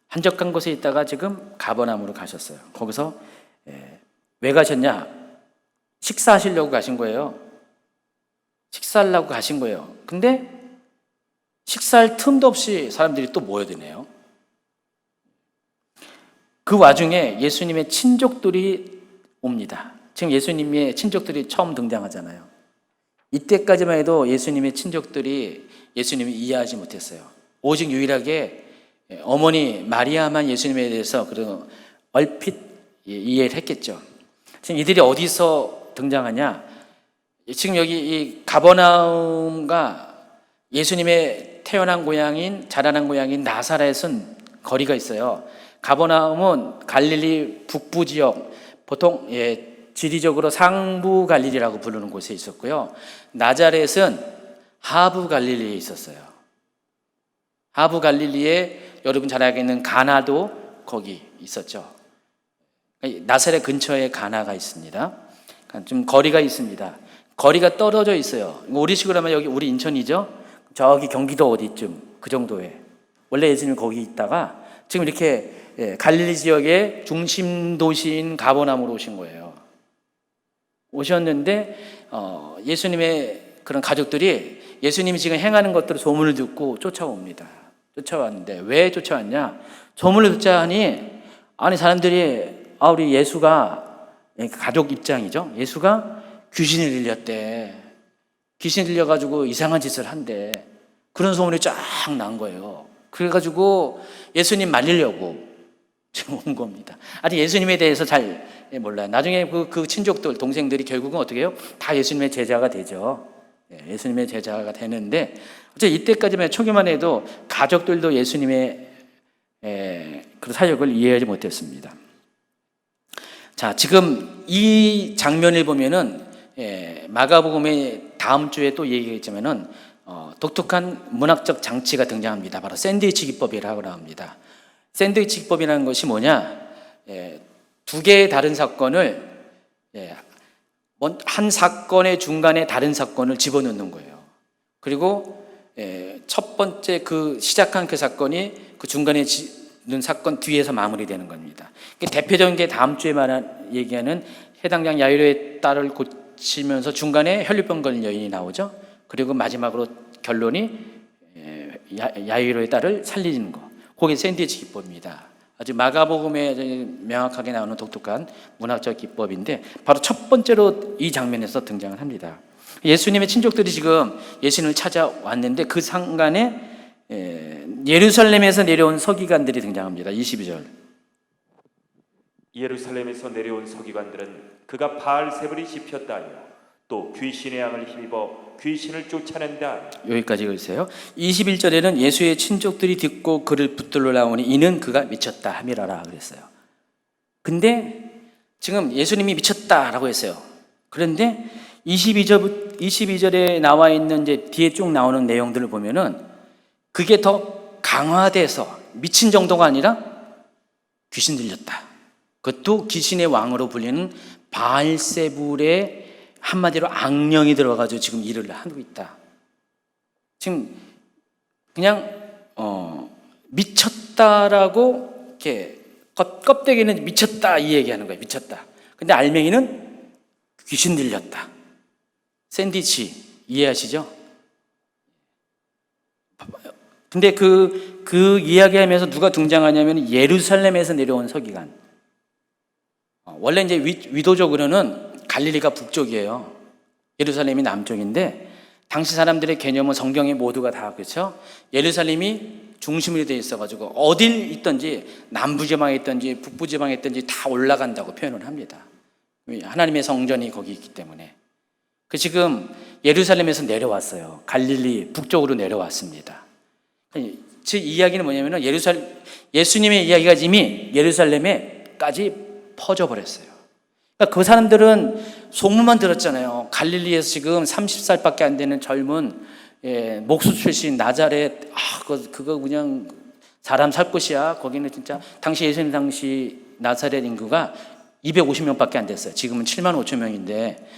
한적한 곳에 있다가 지금 가버나움으로 가셨어요. 거기서 왜 가셨냐? 식사하시려고 가신 거예요. 식사하려고 가신 거예요. 근데 식사할 틈도 없이 사람들이 또 모여드네요. 그 와중에 예수님의 친족들이 옵니다. 지금 예수님의 친족들이 처음 등장하잖아요. 이때까지만 해도 예수님의 친족들이 예수님을 이해하지 못했어요. 오직 유일하게 어머니 마리아만 예수님에 대해서 그런 얼핏 이해를 했겠죠. 지금 이들이 어디서 등장하냐? 지금 여기 이 가버나움과 예수님의 태어난 고향인 자라난 고향인 나사렛은 거리가 있어요. 가버나움은 갈릴리 북부 지역, 보통 지리적으로 상부 갈릴리라고 부르는 곳에 있었고요. 나자렛은 하부 갈릴리에 있었어요. 하부 갈릴리에 여러분 잘 알겠는 가나도 거기 있었죠. 나사렛 근처에 가나가 있습니다. 좀 거리가 있습니다. 거리가 떨어져 있어요. 우리식으로 하면 여기 우리 인천이죠. 저기 경기도 어디쯤 그 정도에 원래 예수님이 거기 있다가 지금 이렇게 갈릴리 지역의 중심 도시인 가버나움으로 오신 거예요. 오셨는데 예수님의 그런 가족들이 예수님이 지금 행하는 것들을 소문을 듣고 쫓아옵니다. 쫓아왔는데 왜 쫓아왔냐? 소문을 듣자 하니 아니 사람들이 우리 예수가 가족 입장이죠. 예수가 귀신을 들렸대. 귀신 들려가지고 이상한 짓을 한대. 그런 소문이 쫙 난 거예요. 그래가지고 예수님 말리려고 지금 온 겁니다. 아직 예수님에 대해서 잘 몰라요. 나중에 그 친족들, 동생들이 결국은 어떻게 해요? 다 예수님의 제자가 되죠. 예수님의 제자가 되는데 어째 이때까지만 초기만 해도 가족들도 예수님의 그 사역을 이해하지 못했습니다. 자, 지금 이 장면을 보면은 마가복음의 다음 주에 또 얘기했지만은 독특한 문학적 장치가 등장합니다. 바로 샌드위치 기법이라고 나옵니다. 샌드위치 기법이라는 것이 뭐냐? 두 개의 다른 사건을 한 사건의 중간에 다른 사건을 집어넣는 거예요. 그리고 첫 번째 그 시작한 그 사건이 그 중간에 있는 사건 뒤에서 마무리되는 겁니다. 대표적인 게 다음 주에 얘기하는 해당장 야이로의 딸을 고치면서 중간에 혈류병 걸린 여인이 나오죠. 그리고 마지막으로 결론이 야이로의 딸을 살리는 거. 그게 샌드위치 기법입니다. 아주 마가복음에 명확하게 나오는 독특한 문학적 기법인데 바로 첫 번째로 이 장면에서 등장을 합니다. 예수님의 친족들이 지금 예수님을 찾아왔는데 그 상간에 예루살렘에서 내려온 서기관들이 등장합니다. 22절. 예루살렘에서 내려온 서기관들은 그가 바알세불이 씹혔다 하며 또 귀신의 양을 힘입어 귀신을 쫓아낸다 하며. 여기까지 읽으세요. 21절에는 예수의 친족들이 듣고 그를 붙들러 나오니 이는 그가 미쳤다 함이라라 그랬어요. 근데 지금 예수님이 미쳤다라고 했어요. 그런데 22절에 나와 있는 이제 뒤에 쭉 나오는 내용들을 보면은 그게 더 강화돼서 미친 정도가 아니라 귀신 들렸다. 그것도 귀신의 왕으로 불리는 바알세불의 한마디로 악령이 들어가지고 지금 일을 하고 있다. 지금 그냥 미쳤다라고 이렇게 껍데기는 미쳤다 이 얘기하는 거예요. 미쳤다. 근데 알맹이는 귀신 들렸다. 샌드위치 이해하시죠? 근데 그 이야기하면서 누가 등장하냐면 예루살렘에서 내려온 서기관. 원래 이제 위도적으로는 갈릴리가 북쪽이에요. 예루살렘이 남쪽인데 당시 사람들의 개념은 성경에 모두가 다 그렇죠. 예루살렘이 중심으로 되어 있어가지고 어딜 있든지 남부지방에 있든지 북부지방에 있든지 다 올라간다고 표현을 합니다. 하나님의 성전이 거기 있기 때문에. 그 지금 예루살렘에서 내려왔어요. 갈릴리 북쪽으로 내려왔습니다. 즉 이야기는 뭐냐면은 예수님의 이야기가 이미 예루살렘에까지 퍼져버렸어요. 그러니까 그 사람들은 소문만 들었잖아요. 갈릴리에서 지금 30살밖에 안 되는 젊은 목수 출신 나자렛, 그거 그냥 사람 살 곳이야. 거기는 진짜 당시 예수님 당시 나사렛 인구가 250명밖에 안 됐어요. 지금은 7만 5천 명인데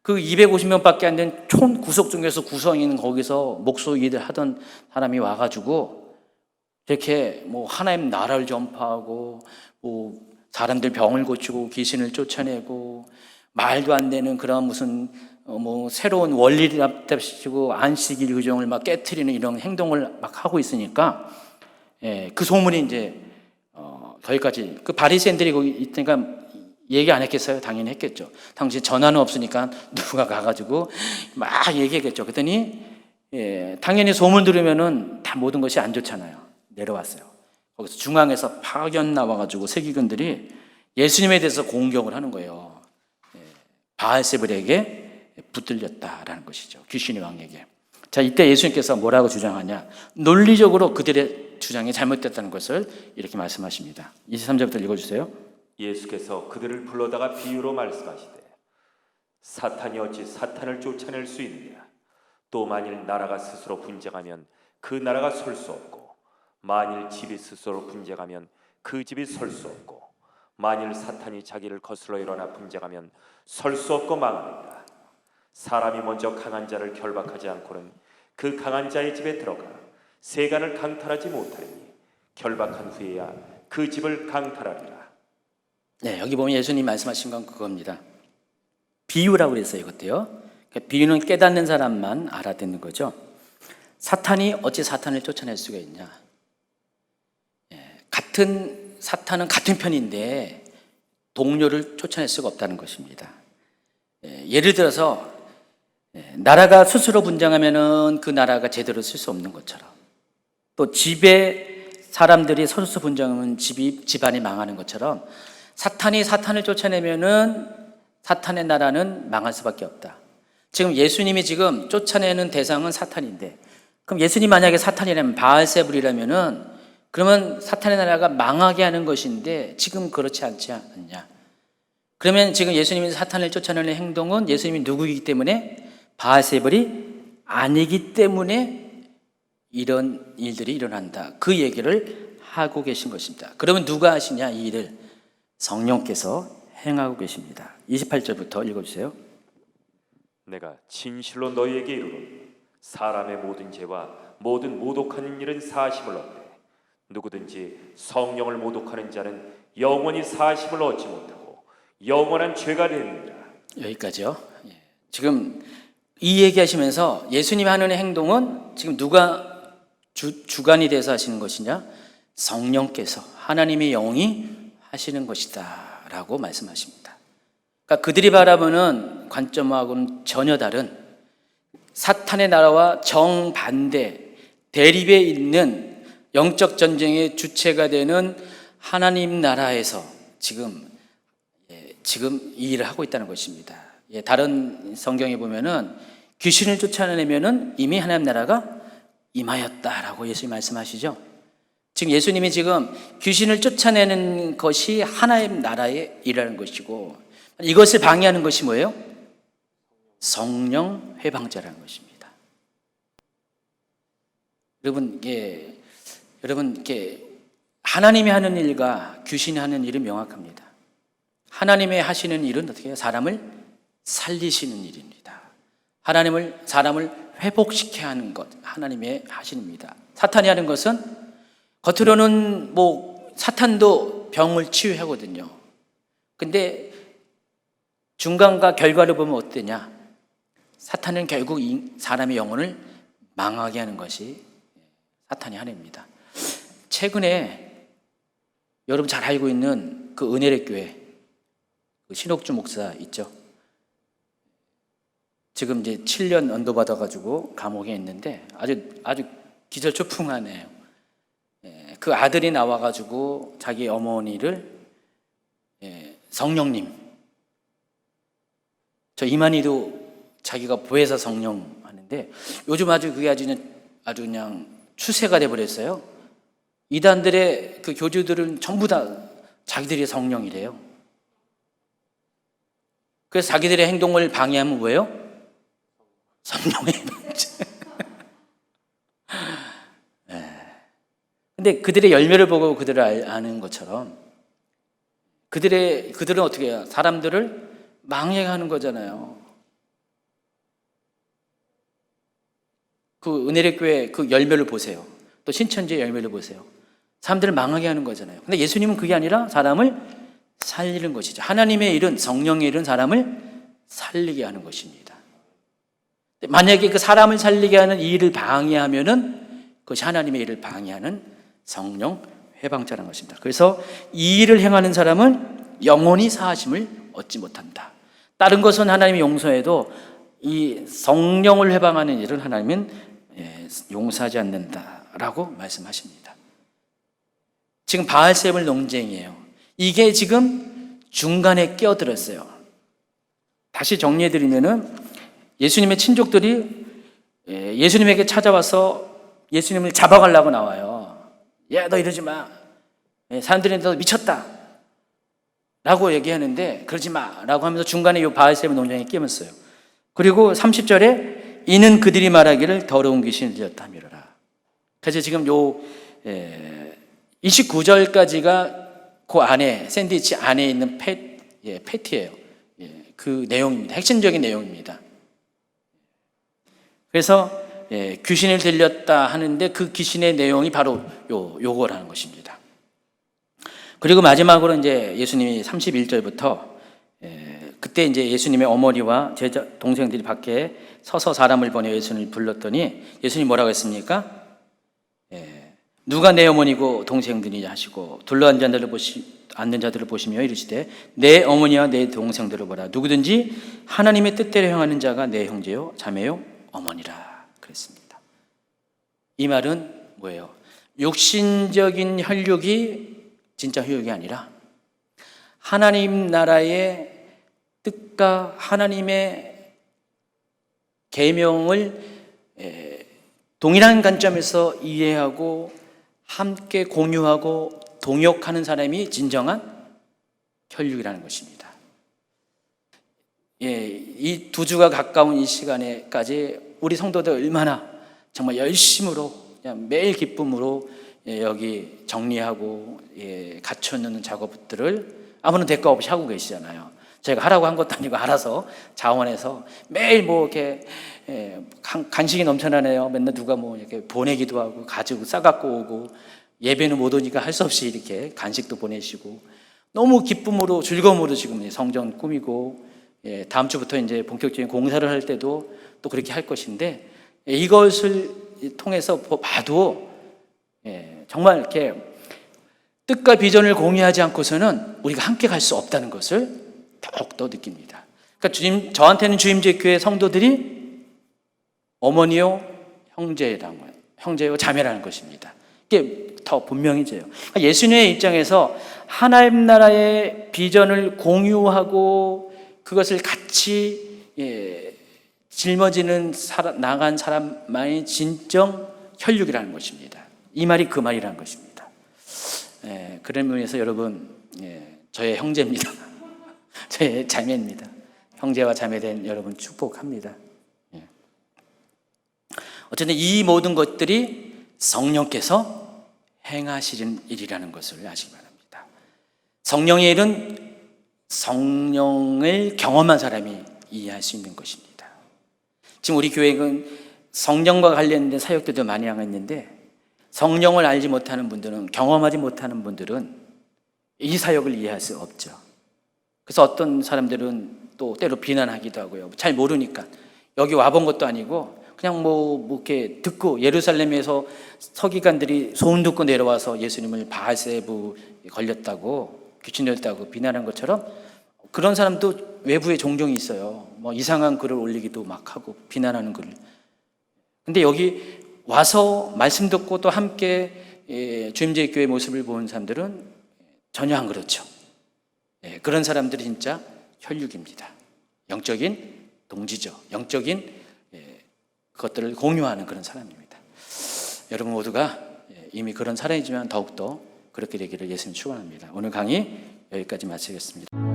그 250명밖에 안 된 촌 구석 중에서 구성인 거기서 목수 일을 하던 사람이 와가지고 이렇게 뭐 하나님 나라를 전파하고 뭐 사람들 병을 고치고 귀신을 쫓아내고 말도 안 되는 그런 무슨 뭐 새로운 원리랍답시고 안식일 규정을 막 깨트리는 이런 행동을 막 하고 있으니까 그 소문이 이제 거기까지 그 바리새인들이 거기 있으니까 얘기 안 했겠어요? 당연히 했겠죠. 당시 전화는 없으니까 누가 가가지고 막 얘기했겠죠. 그랬더니 당연히 소문 들으면은 다 모든 것이 안 좋잖아요. 내려왔어요. 거기서 중앙에서 파견 나와가지고 세기관들이 예수님에 대해서 공격을 하는 거예요. 바알세불에게 붙들렸다라는 것이죠. 귀신의 왕에게. 자, 이때 예수님께서 뭐라고 주장하냐? 논리적으로 그들의 주장이 잘못됐다는 것을 이렇게 말씀하십니다. 23절부터 읽어주세요. 예수께서 그들을 불러다가 비유로 말씀하시되 사탄이 어찌 사탄을 쫓아낼 수 있느냐. 또 만일 나라가 스스로 분쟁하면 그 나라가 설 수 없고 만일 집이 스스로 분쟁하면 그 집이 설 수 없고 만일 사탄이 자기를 거슬러 일어나 분쟁하면 설 수 없고 망하리라. 사람이 먼저 강한 자를 결박하지 않고는 그 강한 자의 집에 들어가 세간을 강탈하지 못하리니 결박한 후에야 그 집을 강탈하리라. 네, 여기 보면 예수님 말씀하신 건 그겁니다. 비유라고 그랬어요, 이것도요. 그러니까 비유는 깨닫는 사람만 알아듣는 거죠. 사탄이 어찌 사탄을 쫓아낼 수가 있냐? 사탄은 같은 편인데 동료를 쫓아낼 수가 없다는 것입니다. 예를 들어서 나라가 스스로 분쟁하면은 그 나라가 제대로 쓸 수 없는 것처럼, 또 집에 사람들이 서로 분쟁하면 집안이 망하는 것처럼 사탄이 사탄을 쫓아내면은 사탄의 나라는 망할 수밖에 없다. 지금 예수님이 지금 쫓아내는 대상은 사탄인데, 그럼 예수님 만약에 사탄이라면 바알세불이라면은 그러면 사탄의 나라가 망하게 하는 것인데 지금 그렇지 않지 않느냐? 그러면 지금 예수님이 사탄을 쫓아내는 행동은 예수님이 누구이기 때문에 바알세불이 아니기 때문에 이런 일들이 일어난다. 그 얘기를 하고 계신 것입니다. 그러면 누가 하시냐 이 일을? 성령께서 행하고 계십니다. 28절부터 읽어주세요. 내가 진실로 너희에게 이르노니 사람의 모든 죄와 모든 모독하는 일은 사심을 얻되 누구든지 성령을 모독하는 자는 영원히 사심을 얻지 못하고 영원한 죄가 됩니다. 여기까지요. 지금 이 얘기하시면서 예수님이 하는 행동은 지금 누가 주관이 돼서 하시는 것이냐? 성령께서, 하나님의 영이 하시는 것이다 라고 말씀하십니다. 그러니까 그들이 바라보는 관점하고는 전혀 다른 사탄의 나라와 정반대 대립에 있는 영적 전쟁의 주체가 되는 하나님 나라에서 지금 이 일을 하고 있다는 것입니다. 다른 성경에 보면은 귀신을 쫓아내면은 이미 하나님 나라가 임하였다라고 예수님 말씀하시죠. 지금 예수님이 지금 귀신을 쫓아내는 것이 하나님 나라의 일이라는 것이고, 이것을 방해하는 것이 뭐예요? 성령 회방자라는 것입니다. 여러분, 하나님이 하는 일과 귀신이 하는 일은 명확합니다. 하나님이 하시는 일은 어떻게 해요? 사람을 살리시는 일입니다. 사람을 회복시켜야 하는 것, 하나님의 하시는 일입니다. 사탄이 하는 것은 겉으로는 사탄도 병을 치유하거든요. 근데 중간과 결과를 보면 어떠냐? 사탄은 결국 사람의 영혼을 망하게 하는 것이 사탄이 하는 일입니다. 최근에 여러분 잘 알고 있는 그 은혜의 교회, 그 신옥주 목사 있죠. 지금 이제 7년 언도 받아가지고 감옥에 있는데 아주 기절초풍하네요. 그 아들이 나와가지고 자기 어머니를 성령님, 저 이만희도 자기가 보혜사 성령 하는데 요즘 그게 아주 그냥 추세가 돼버렸어요. 이단들의 그 교주들은 전부 다 자기들이 성령이래요. 그래서 자기들의 행동을 방해하면 뭐예요? 성령의 방제. 근데 그들의 열매를 보고 그들을 아는 것처럼 그들은 어떻게 해요? 사람들을 망해가는 거잖아요. 그 은혜의 교회 그 열매를 보세요. 또 신천지의 열매를 보세요. 사람들을 망하게 하는 거잖아요. 근데 예수님은 그게 아니라 사람을 살리는 것이죠. 하나님의 일은, 성령의 일은 사람을 살리게 하는 것입니다. 만약에 그 사람을 살리게 하는 이 일을 방해하면은 그것이 하나님의 일을 방해하는 성령 회방자라는 것입니다. 그래서 이 일을 행하는 사람은 영원히 사하심을 얻지 못한다. 다른 것은 하나님이 용서해도 이 성령을 회방하는 일은 하나님은 용서하지 않는다라고 말씀하십니다. 지금 바알세불 논쟁이에요. 이게 지금 중간에 끼어들었어요. 다시 정리해드리면은 예수님의 친족들이 예수님에게 찾아와서 예수님을 잡아가려고 나와요. 야, 너 이러지 마. 사람들이 너 미쳤다 라고 얘기하는데 그러지 마 라고 하면서 중간에 이 바알세불 논쟁에 끼었어요. 그리고 30절에 이는 그들이 말하기를 더러운 귀신이 들렸다 하미로라. 그래서 지금 요 29절까지가 그 안에 샌드위치 안에 있는 패티예요. 그 내용입니다. 핵심적인 내용입니다. 그래서 귀신을 들렸다 하는데 그 귀신의 내용이 바로 요거라는 것입니다. 그리고 마지막으로 이제 예수님이 31절부터 그때 이제 예수님의 어머니와 제자 동생들이 밖에 서서 사람을 보내 예수님을 불렀더니 예수님이 뭐라고 했습니까? 누가 내 어머니고 동생들이냐 하시고 둘러앉은 앉는 자들을 보시며 이르시되 내 어머니와 내 동생들을 보라. 누구든지 하나님의 뜻대로 행하는 자가 내 형제요 자매요 어머니라 그랬습니다. 이 말은 뭐예요? 육신적인 혈육이 진짜 혈육이 아니라 하나님 나라의 뜻과 하나님의 계명을 동일한 관점에서 이해하고 함께 공유하고 동역하는 사람이 진정한 혈육이라는 것입니다. 이 두 주가 가까운 이 시간에까지 우리 성도들 얼마나 정말 열심으로 그냥 매일 기쁨으로 여기 정리하고 갖춰놓는 작업들을 아무런 대가 없이 하고 계시잖아요. 제가 하라고 한 것도 아니고 알아서 자원해서 매일 뭐 이렇게 간식이 넘쳐나네요. 맨날 누가 뭐 이렇게 보내기도 하고 가지고 싸갖고 오고 예배는 못 오니까 할 수 없이 이렇게 간식도 보내시고 너무 기쁨으로 즐거움으로 지금 성전 꾸미고 다음 주부터 이제 본격적인 공사를 할 때도 또 그렇게 할 것인데 이것을 통해서 봐도 정말 이렇게 뜻과 비전을 공유하지 않고서는 우리가 함께 갈 수 없다는 것을 더욱더 느낍니다. 그러니까 저한테는 주임제 교회 성도들이 어머니요 형제요 자매라는 것입니다. 이게 더 분명해져요. 그러니까 예수님의 입장에서 하나님 나라의 비전을 공유하고 그것을 같이 짊어지는 나간 사람만이 진정 혈육이라는 것입니다. 이 말이 그 말이라는 것입니다. 그런 면에서 여러분 저의 형제입니다. 저의 자매입니다. 형제와 자매된 여러분 축복합니다. 어쨌든 이 모든 것들이 성령께서 행하시는 일이라는 것을 아시기 바랍니다. 성령의 일은 성령을 경험한 사람이 이해할 수 있는 것입니다. 지금 우리 교회는 성령과 관련된 사역들도 많이 하고 있는데 성령을 알지 못하는 분들은 경험하지 못하는 분들은 이 사역을 이해할 수 없죠. 그래서 어떤 사람들은 또 때로 비난하기도 하고요. 잘 모르니까 여기 와본 것도 아니고 그냥 뭐 이렇게 듣고 예루살렘에서 서기관들이 소문 듣고 내려와서 예수님을 바알세부 걸렸다고 귀신 들렸다고 비난한 것처럼 그런 사람도 외부에 종종 있어요. 뭐 이상한 글을 올리기도 막 하고 비난하는 글을. 근데 여기 와서 말씀 듣고 또 함께 주임제일 교회 모습을 보는 사람들은 전혀 안 그렇죠. 그런 사람들이 진짜 혈육입니다. 영적인 동지죠. 영적인 그것들을 공유하는 그런 사람입니다. 여러분 모두가 이미 그런 사람이지만 더욱더 그렇게 되기를 예수님 축원합니다. 오늘 강의 여기까지 마치겠습니다.